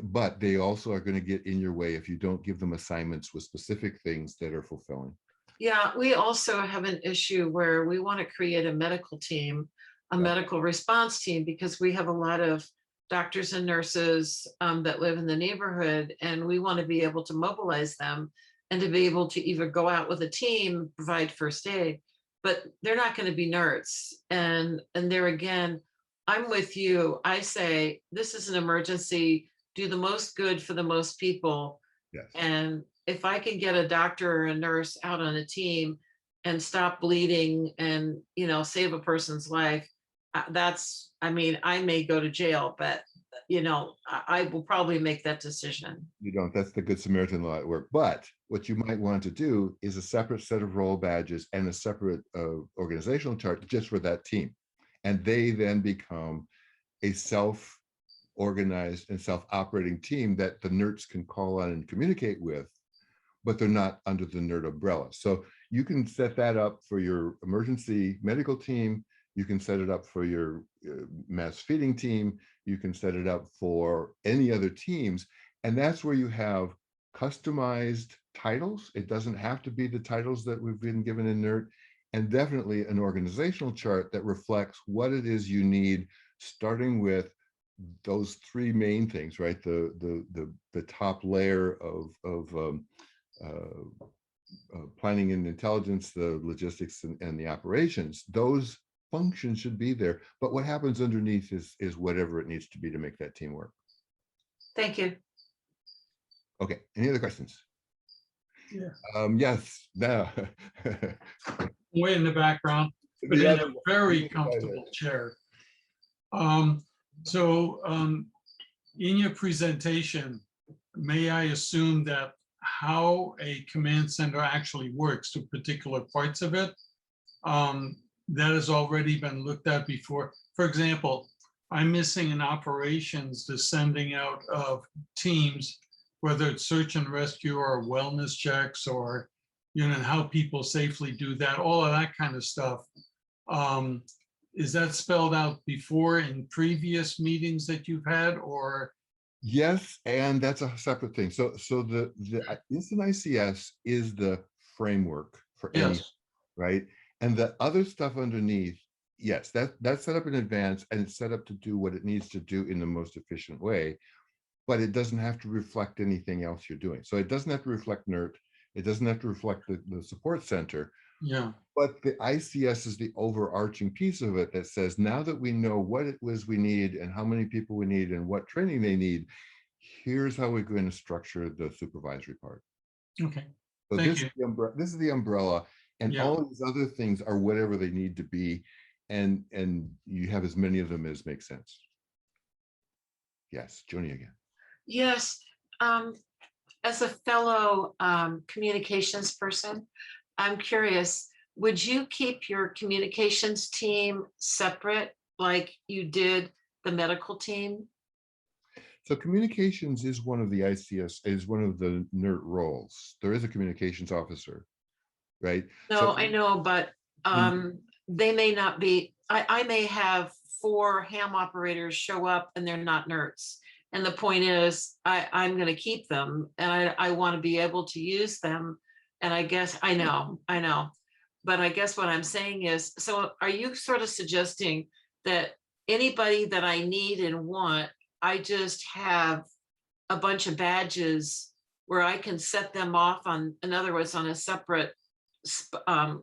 but they also are going to get in your way if you don't give them assignments with specific things that are fulfilling. Yeah, we also have an issue where we want to create a medical team, a Yeah. medical response team, because we have a lot of doctors and nurses that live in the neighborhood, and we want to be able to mobilize them and to be able to either go out with a team, provide first aid, but they're not going to be nerds. And there again, I'm with you. I say, this is an emergency, do the most good for the most people. Yes. And if I can get a doctor or a nurse out on a team and stop bleeding and, save a person's life, I mean, I may go to jail, but, I will probably make that decision. You don't, that's the Good Samaritan law at work. But what you might want to do is a separate set of role badges and a separate organizational chart just for that team. And they then become a self-organized and self-operating team that the NERTs can call on and communicate with, but they're not under the NERT umbrella. So you can set that up for your emergency medical team. You can set it up for your mass feeding team. You can set it up for any other teams. And that's where you have customized titles. It doesn't have to be the titles that we've been given in NERT, and definitely an organizational chart that reflects what it is you need, starting with those 3 main things, right? The top layer of planning and intelligence, the logistics and the operations. Those functions should be there, but what happens underneath is whatever it needs to be to make that team work. Thank you. Okay, any other questions? Yeah. Yes, no. Way in the background, but in a very comfortable chair. In your presentation, may I assume that how a command center actually works to particular parts of it, that has already been looked at before? For example, I'm missing in operations the sending out of teams, whether it's search and rescue or wellness checks, or how people safely do that, all of that kind of stuff. Is that spelled out before in previous meetings that you've had, or? Yes, and that's a separate thing. So the instant ICS is the framework for any, Yes. right? And the other stuff underneath, yes, that's set up in advance, and it's set up to do what it needs to do in the most efficient way, but it doesn't have to reflect anything else you're doing. So it doesn't have to reflect NERT. It doesn't have to reflect the support center. Yeah. But the ICS is the overarching piece of it that says, now that we know what it was we need and how many people we need and what training they need, here's how we're going to structure the supervisory part. Okay. So Thank this you. is this is the umbrella, and Yeah. all of these other things are whatever they need to be, and you have as many of them as make sense. Yes, Joni again. Yes. As a fellow communications person, I'm curious, would you keep your communications team separate like you did the medical team? So communications is one of the ICS, is one of the NERT roles. There is a communications officer, right? No, So I know, but they may not be, I may have 4 ham operators show up and they're not nerds. And the point is, I'm going to keep them and I want to be able to use them. And I guess, I know. But I guess what I'm saying is, so are you sort of suggesting that anybody that I need and want, I just have a bunch of badges where I can set them off on, in other words, on a separate, I'm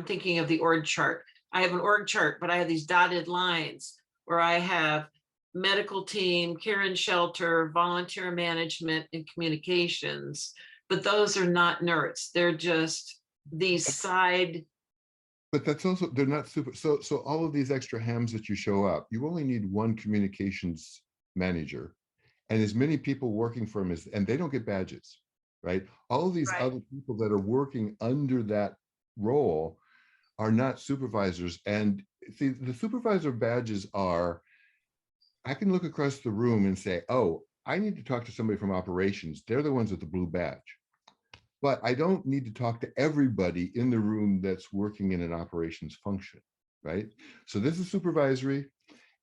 thinking of the org chart. I have an org chart, but I have these dotted lines where I have medical team, care and shelter, volunteer management, and communications. But those are not NERTs. They're just these side. but that's also, they're not super, so all of these extra hams that you show up, you only need one communications manager and as many people working for them as, and they don't get badges, right? All of these Right. other people that are working under that role are not supervisors. And see, the supervisor badges are, I can look across the room and say, oh, I need to talk to somebody from operations. They're the ones with the blue badge. But I don't need to talk to everybody in the room that's working in an operations function, right? So this is supervisory,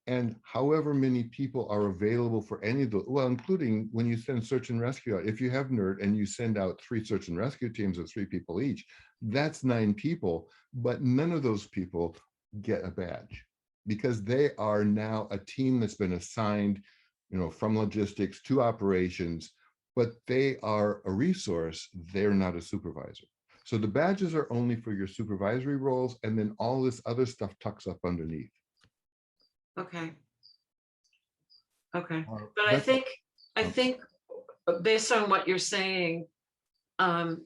and however many people are available for any of the, well, including when you send search and rescue out, if you have NERT and you send out 3 search and rescue teams of 3 people each, that's 9 people, but none of those people get a badge because they are now a team that's been assigned, you know, from logistics to operations, but they are a resource. They're not a supervisor. So the badges are only for your supervisory roles, and then all this other stuff tucks up underneath. Okay. Okay. Uh, But I think based on what you're saying, I've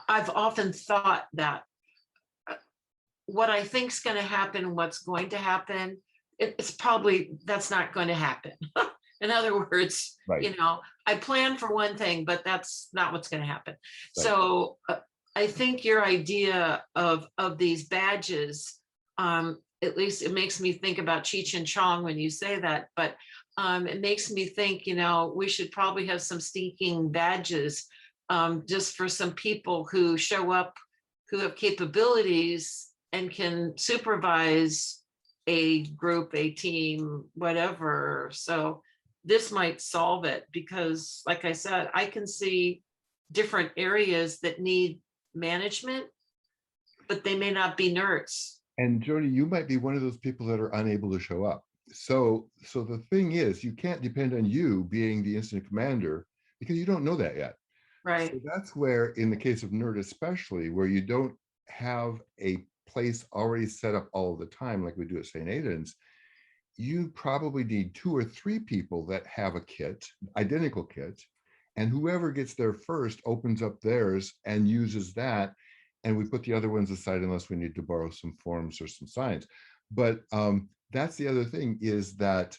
often thought that what I think is going to happen, what's going to happen, it's probably, that's not going to happen. In other words, Right. you know, I plan for one thing, but that's not what's going to happen. Right. So I think your idea of these badges, at least it makes me think about Cheech and Chong when you say that, but it makes me think, you know, we should probably have some stinking badges just for some people who show up, who have capabilities and can supervise a group, a team, whatever. So this might solve it because, like I said, I can see different areas that need management, but they may not be NERTs. And Jody, you might be one of those people that are unable to show up. So the thing is, you can't depend on you being the incident commander because you don't know that yet. Right. So that's where, in the case of NERT especially, where you don't have a place already set up all the time like we do at St. Aidan's, you probably need 2 or 3 people that have a kit, identical kit, and whoever gets there first opens up theirs and uses that, and we put the other ones aside unless we need to borrow some forms or some signs. But that's the other thing, is that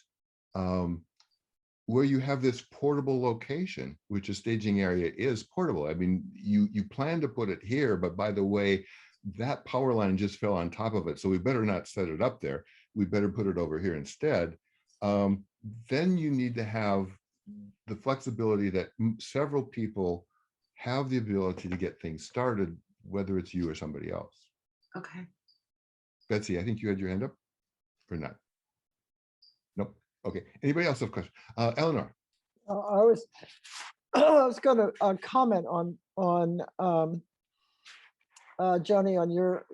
where you have this portable location, which a staging area is portable. I mean, you plan to put it here, but by the way, that power line just fell on top of it, so we better not set it up there. We better put it over here instead. Then you need to have the flexibility that several people have the ability to get things started, whether it's you or somebody else. Okay. Betsy, I think you had your hand up or not? Nope. Okay. Anybody else have a question? Eleanor. I was going to comment on Joni, on your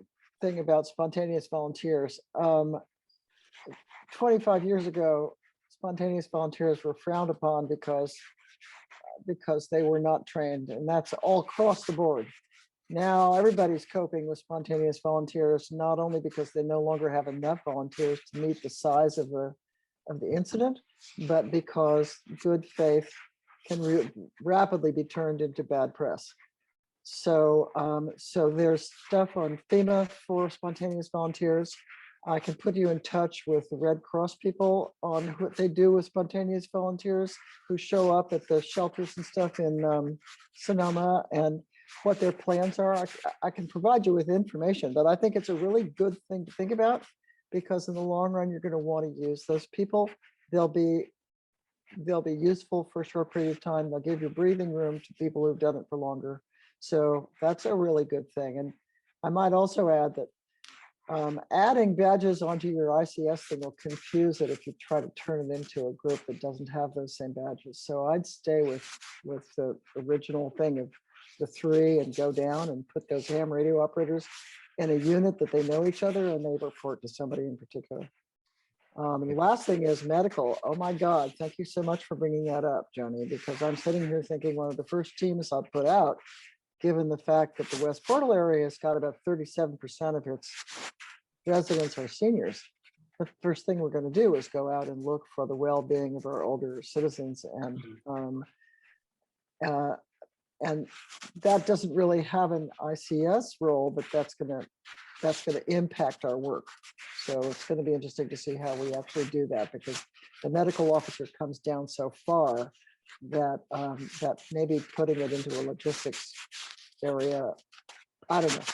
thing about spontaneous volunteers. 25 years ago, spontaneous volunteers were frowned upon because they were not trained, and that's all across the board. Now everybody's coping with spontaneous volunteers, not only because they no longer have enough volunteers to meet the size of the incident, but because good faith can rapidly be turned into bad press. So there's stuff on FEMA for spontaneous volunteers. I can put you in touch with the Red Cross people on what they do with spontaneous volunteers who show up at the shelters and stuff in Sonoma and what their plans are. I can provide you with information, but I think it's a really good thing to think about because in the long run, you're going to want to use those people. They'll be useful for a short period of time. They'll give you breathing room to people who've done it for longer. So that's a really good thing. And I might also add that adding badges onto your ICS thing will confuse it if you try to turn it into a group that doesn't have those same badges. So I'd stay with the original thing of the 3 and go down and put those ham radio operators in a unit that they know each other and they report to somebody in particular. And the last thing is medical. Oh my God, thank you so much for bringing that up, Joni, because I'm sitting here thinking one of the first teams I'll put out, given the fact that the West Portal area has got about 37% of its residents are seniors. The first thing we're going to do is go out and look for the well-being of our older citizens, and that doesn't really have an ICS role, but that's going to impact our work. So it's going to be interesting to see how we actually do that, because the medical officer comes down so far that that maybe putting it into a logistics area, I don't know.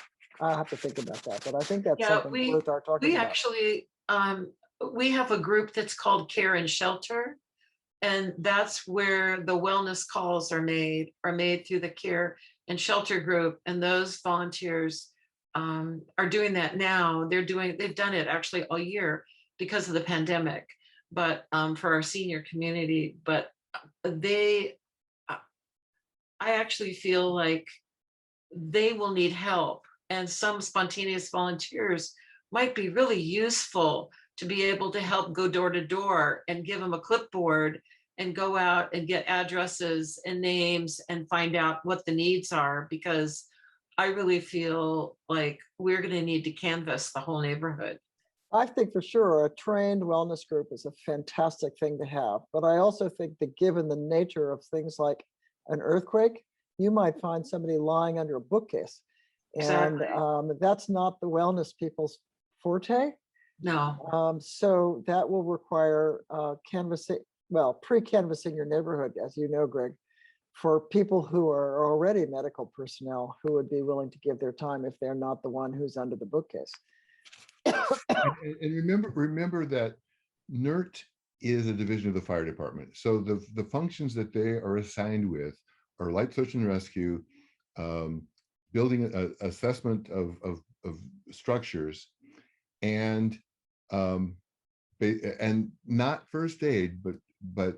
I'll have to think about that, but I think that's Yeah, something worth our talking we about. actually, we have a group that's called Care and Shelter. And that's where the wellness calls are made through the Care and Shelter group. And those volunteers are doing that now. They've done it actually all year because of the pandemic, but for our senior community. But I actually feel like they will need help, and some spontaneous volunteers might be really useful to be able to help go door to door and give them a clipboard and go out and get addresses and names and find out what the needs are, because I really feel like we're going to need to canvass the whole neighborhood. I think for sure a trained wellness group is a fantastic thing to have, but I also think that given the nature of things like an earthquake, you might find somebody lying under a bookcase. Exactly. And that's not the wellness people's forte. No. So that will require canvassing, well, pre-canvassing your neighborhood, as you know, Greg, for people who are already medical personnel who would be willing to give their time if they're not the one who's under the bookcase. And remember that NERT is a division of the fire department. So the functions that they are assigned with are light search and rescue, building assessment of structures, and not first aid, but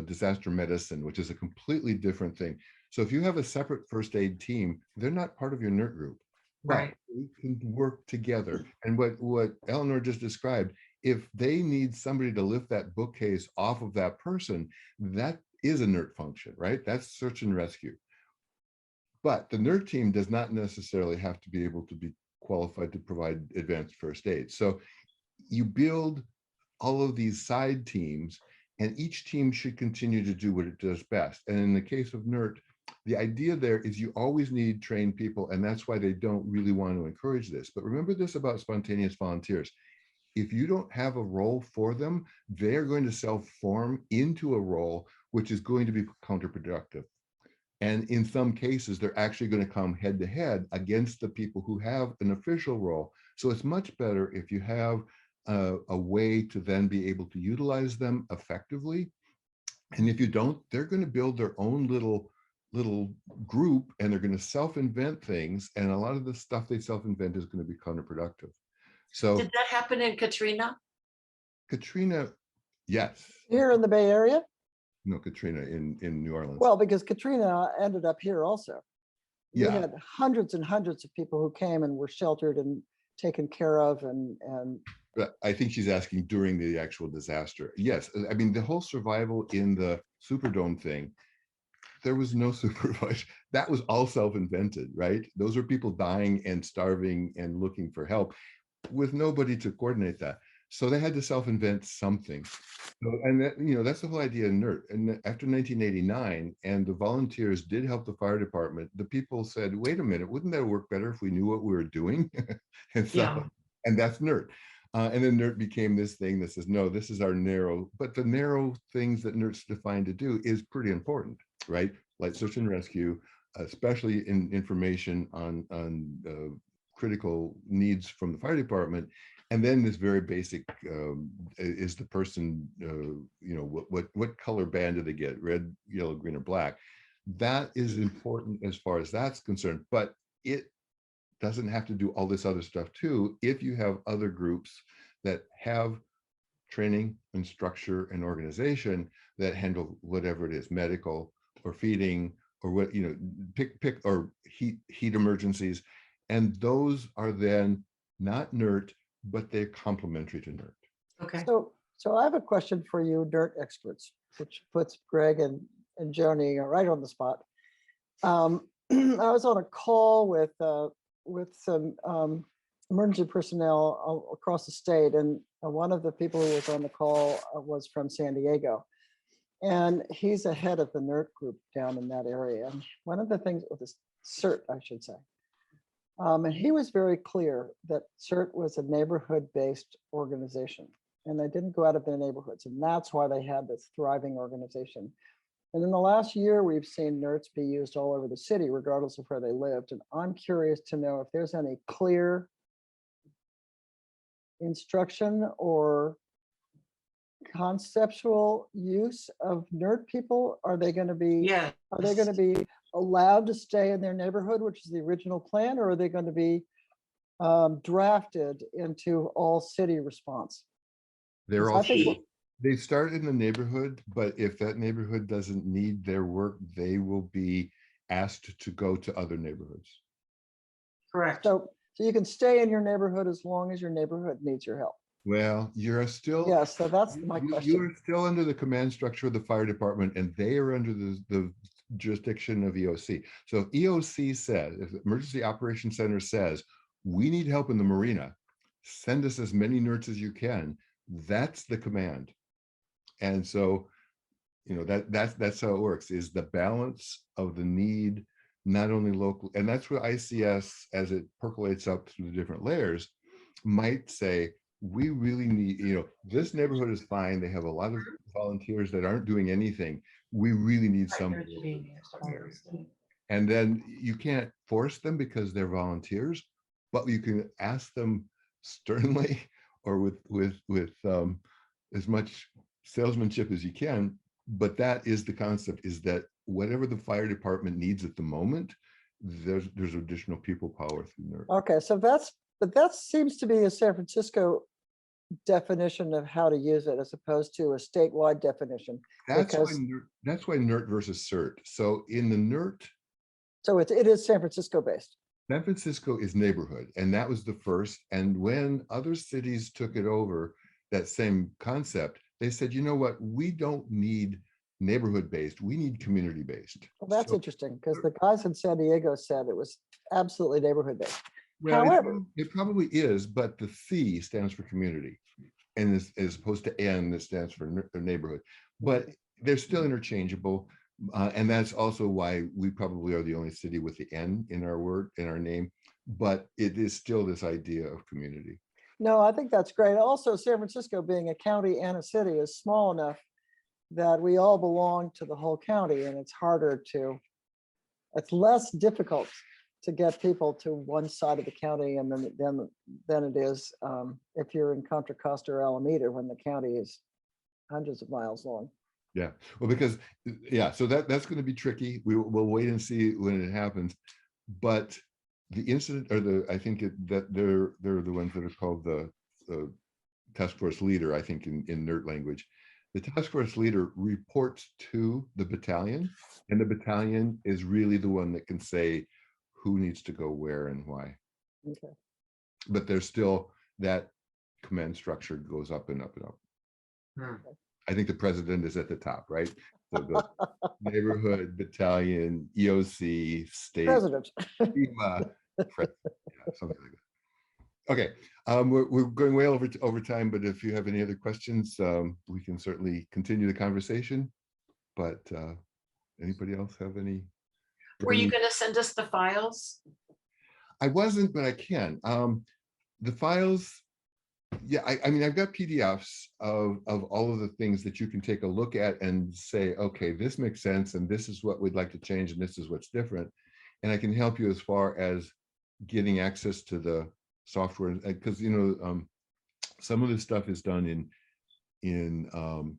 disaster medicine, which is a completely different thing. So if you have a separate first aid team, they're not part of your NERT group. Right. We can work together. And what Eleanor just described, if they need somebody to lift that bookcase off of that person, that is a NERT function, right? That's search and rescue. But the NERT team does not necessarily have to be able to be qualified to provide advanced first aid. So you build all of these side teams, and each team should continue to do what it does best. And in the case of NERT, the idea there is you always need trained people, and that's why they don't really want to encourage this. But remember this about spontaneous volunteers. If you don't have a role for them, they're going to self-form into a role which is going to be counterproductive. And in some cases, they're actually going to come head to head against the people who have an official role. So it's much better if you have a way to then be able to utilize them effectively. And if you don't, they're going to build their own little group, and they're going to self-invent things. And a lot of the stuff they self-invent is going to be counterproductive. So Did that happen in Katrina? Katrina, yes. Here in the Bay Area? No, Katrina in New Orleans. Well, because Katrina ended up here also. We Yeah. had hundreds and hundreds of people who came and were sheltered and taken care of, and But I think she's asking during the actual disaster. Yes, I mean, the whole survival in the Superdome thing, there was no supervisor. That was all self-invented, right? Those are people dying and starving and looking for help with nobody to coordinate that. So they had to self-invent something. So, and that, you know, that's the whole idea of NERT. And after 1989, and the volunteers did help the fire department, the people said, wait a minute, wouldn't that work better if we knew what we were doing? And so, Yeah. and that's NERT. And then NERT became this thing that says, no, this is our narrow, but the narrow things that NERT's defined to do is pretty important, right? Like search and rescue, especially in information on critical needs from the fire department. And then this very basic, is the person, what color band do they get? Red, yellow, green, or black? That is important as far as that's concerned, but it doesn't have to do all this other stuff too if you have other groups that have training and structure and organization that handle whatever it is, medical or feeding or what, pick or heat emergencies. And those are then not NERT, but they're complementary to NERT. Okay. So I have a question for you, NERT experts, which puts Greg and Joni right on the spot. I was on a call with some emergency personnel across the state, and one of the people who was on the call was from San Diego, and he's a head of the NERT group down in that area. And one of the things with this CERT, I should say, and he was very clear that CERT was a neighborhood-based organization, and they didn't go out of their neighborhoods, and that's why they had this thriving organization. And in the last year, we've seen NERTs be used all over the city, regardless of where they lived. And I'm curious to know if there's any clear instruction or conceptual use of NERT people. Are they going to be? Yeah. Are they going to be allowed to stay in their neighborhood, which is the original plan, or are they going to be drafted into all city response? They're So I all think they start in the neighborhood, but if that neighborhood doesn't need their work, they will be asked to go to other neighborhoods. Correct. so you can stay in your neighborhood as long as your neighborhood needs your help. Well, you're still, Yes, so that's my question. you're still under the command structure of the fire department, and they are under the jurisdiction of EOC. So if EOC says, if the Emergency Operations Center says, we need help in the marina, send us as many NERTs as you can, that's the command. And so, that's how it works, is the balance of the need, not only local, and that's what ICS, as it percolates up through the different layers, might say, we really need, this neighborhood is fine. They have a lot of volunteers that aren't doing anything. We really need somebody. And then you can't force them because they're volunteers, but you can ask them sternly or with as much salesmanship as you can. But that is the concept, is that whatever the fire department needs at the moment, there's additional people power through NERT. Okay, so that seems to be a San Francisco definition of how to use it, as opposed to a statewide definition. That's because why NERT versus CERT. So in the NERT, so it is San Francisco based. San Francisco is neighborhood, and that was the first. And when other cities took it over, that same concept, they said, you know what, we don't need neighborhood based, we need community based. Well, that's So, interesting, because the guys in San Diego said it was absolutely neighborhood based. well, However, it probably is, but the C stands for community, and as opposed to N, that stands for neighborhood. But they're still interchangeable, and that's also why we probably are the only city with the N in our name. But it is still this idea of community. no, I think that's great. Also, San Francisco being a county and a city is small enough that we all belong to the whole county, and it's less difficult to get people to one side of the county and than it is if you're in Contra Costa or Alameda, when the county is hundreds of miles long. Yeah, well, because so that's going to be tricky. We'll wait and see when it happens. But the incident, or I think that they're the ones that are called the task force leader, I think in NERT language. The task force leader reports to the battalion, and the battalion is really the one that can say who needs to go where and why. Okay. But there's still that command structure goes up and up and up. I think the president is at the top, right? So the neighborhood, battalion, EOC, state, President. FEMA, something like that. Okay, we're going way over time, but if you have any other questions, we can certainly continue the conversation. But anybody else have any? Were you going to send us the files? I wasn't, but I can. The files, Yeah, I mean, I've got PDFs of all of the things that you can take a look at and say, okay, this makes sense, and this is what we'd like to change, and this is what's different. And I can help you as far as getting access to the software, because some of this stuff is done in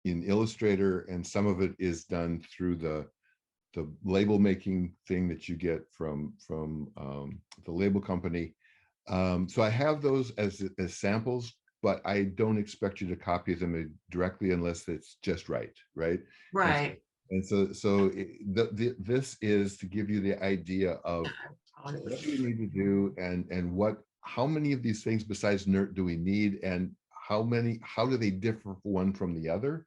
Illustrator, and some of it is done through the label making thing that you get from the label company. So I have those as samples, but I don't expect you to copy them directly unless it's just right. Right. And so this is to give you the idea of what do we need to do, and how many of these things besides NERT do we need, and how do they differ one from the other,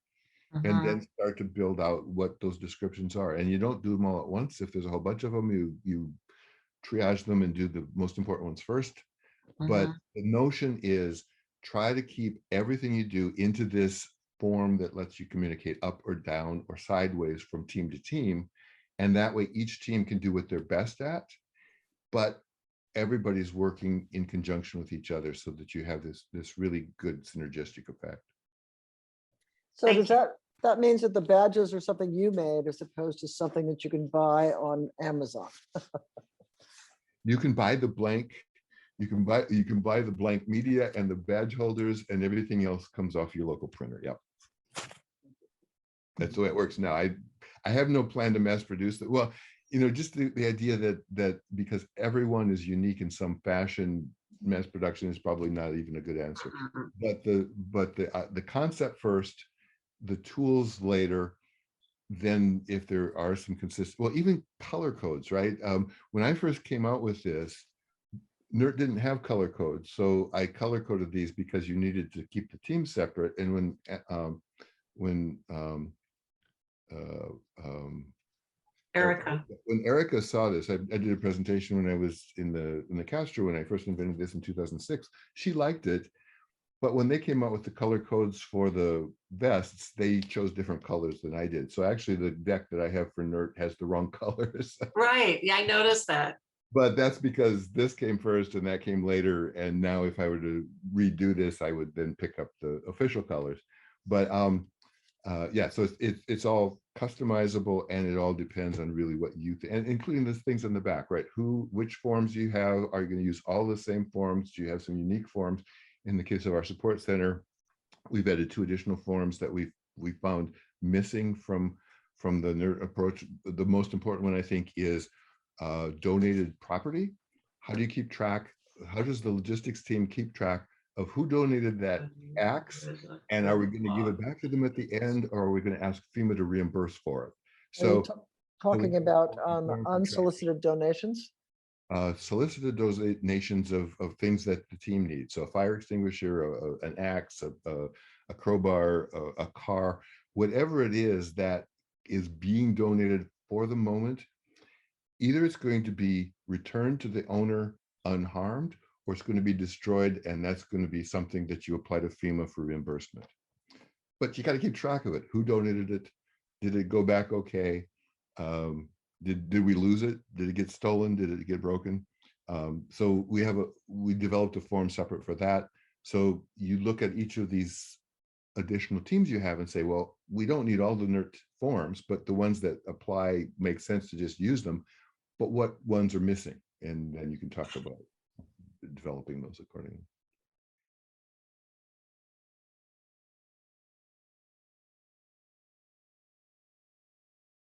and then start to build out what those descriptions are. And you don't do them all at once. If there's a whole bunch of them, you triage them and do the most important ones first. But the notion is try to keep everything you do into this form that lets you communicate up or down or sideways from team to team. And that way each team can do what they're best at, but everybody's working in conjunction with each other so that you have this really good synergistic effect. So does that means that the badges are something you made as opposed to something that you can buy on Amazon? You can buy the blank. You can buy the blank media and the badge holders, and everything else comes off your local printer. Yep. That's the way it works now. I have no plan to mass produce it. Well, just the idea that because everyone is unique in some fashion, mass production is probably not even a good answer. But the concept first, the tools later. Then if there are some consistent, well, even color codes, right? When I first came out with this, NERT didn't have color codes, so I color coded these because you needed to keep the team separate. And when Erica saw this, I did a presentation when I was in the Castro when I first invented this in 2006. She liked it, but when they came out with the color codes for the vests, they chose different colors than I did. So actually, the deck that I have for NERT has the wrong colors. Right. Yeah, I noticed that. But that's because this came first and that came later. And now if I were to redo this, I would then pick up the official colors. But yeah, so it's all customizable, and it all depends on really what you think, and including the things in the back, right? Which forms you have. Are you going to use all the same forms? Do you have some unique forms? In the case of our support center, we've added 2 additional forms that we found missing from the NERT approach. The most important one, I think, is donated property. How do you keep track? How does the logistics team keep track of who donated that axe? And are we going to give it back to them at the end, or are we going to ask FEMA to reimburse for it? So talking about unsolicited donations? Solicited donations of things that the team needs. So a fire extinguisher, an axe, a crowbar, a car, whatever it is that is being donated for the moment, either it's going to be returned to the owner unharmed, or it's going to be destroyed, and that's going to be something that you apply to FEMA for reimbursement. But you got to keep track of it. Who donated it? Did it go back okay? Did we lose it? Did it get stolen? Did it get broken? So we developed a form separate for that. So you look at each of these additional teams you have and say, well, we don't need all the NERT forms, but the ones that apply make sense to just use them. But what ones are missing? And then you can talk about developing those accordingly.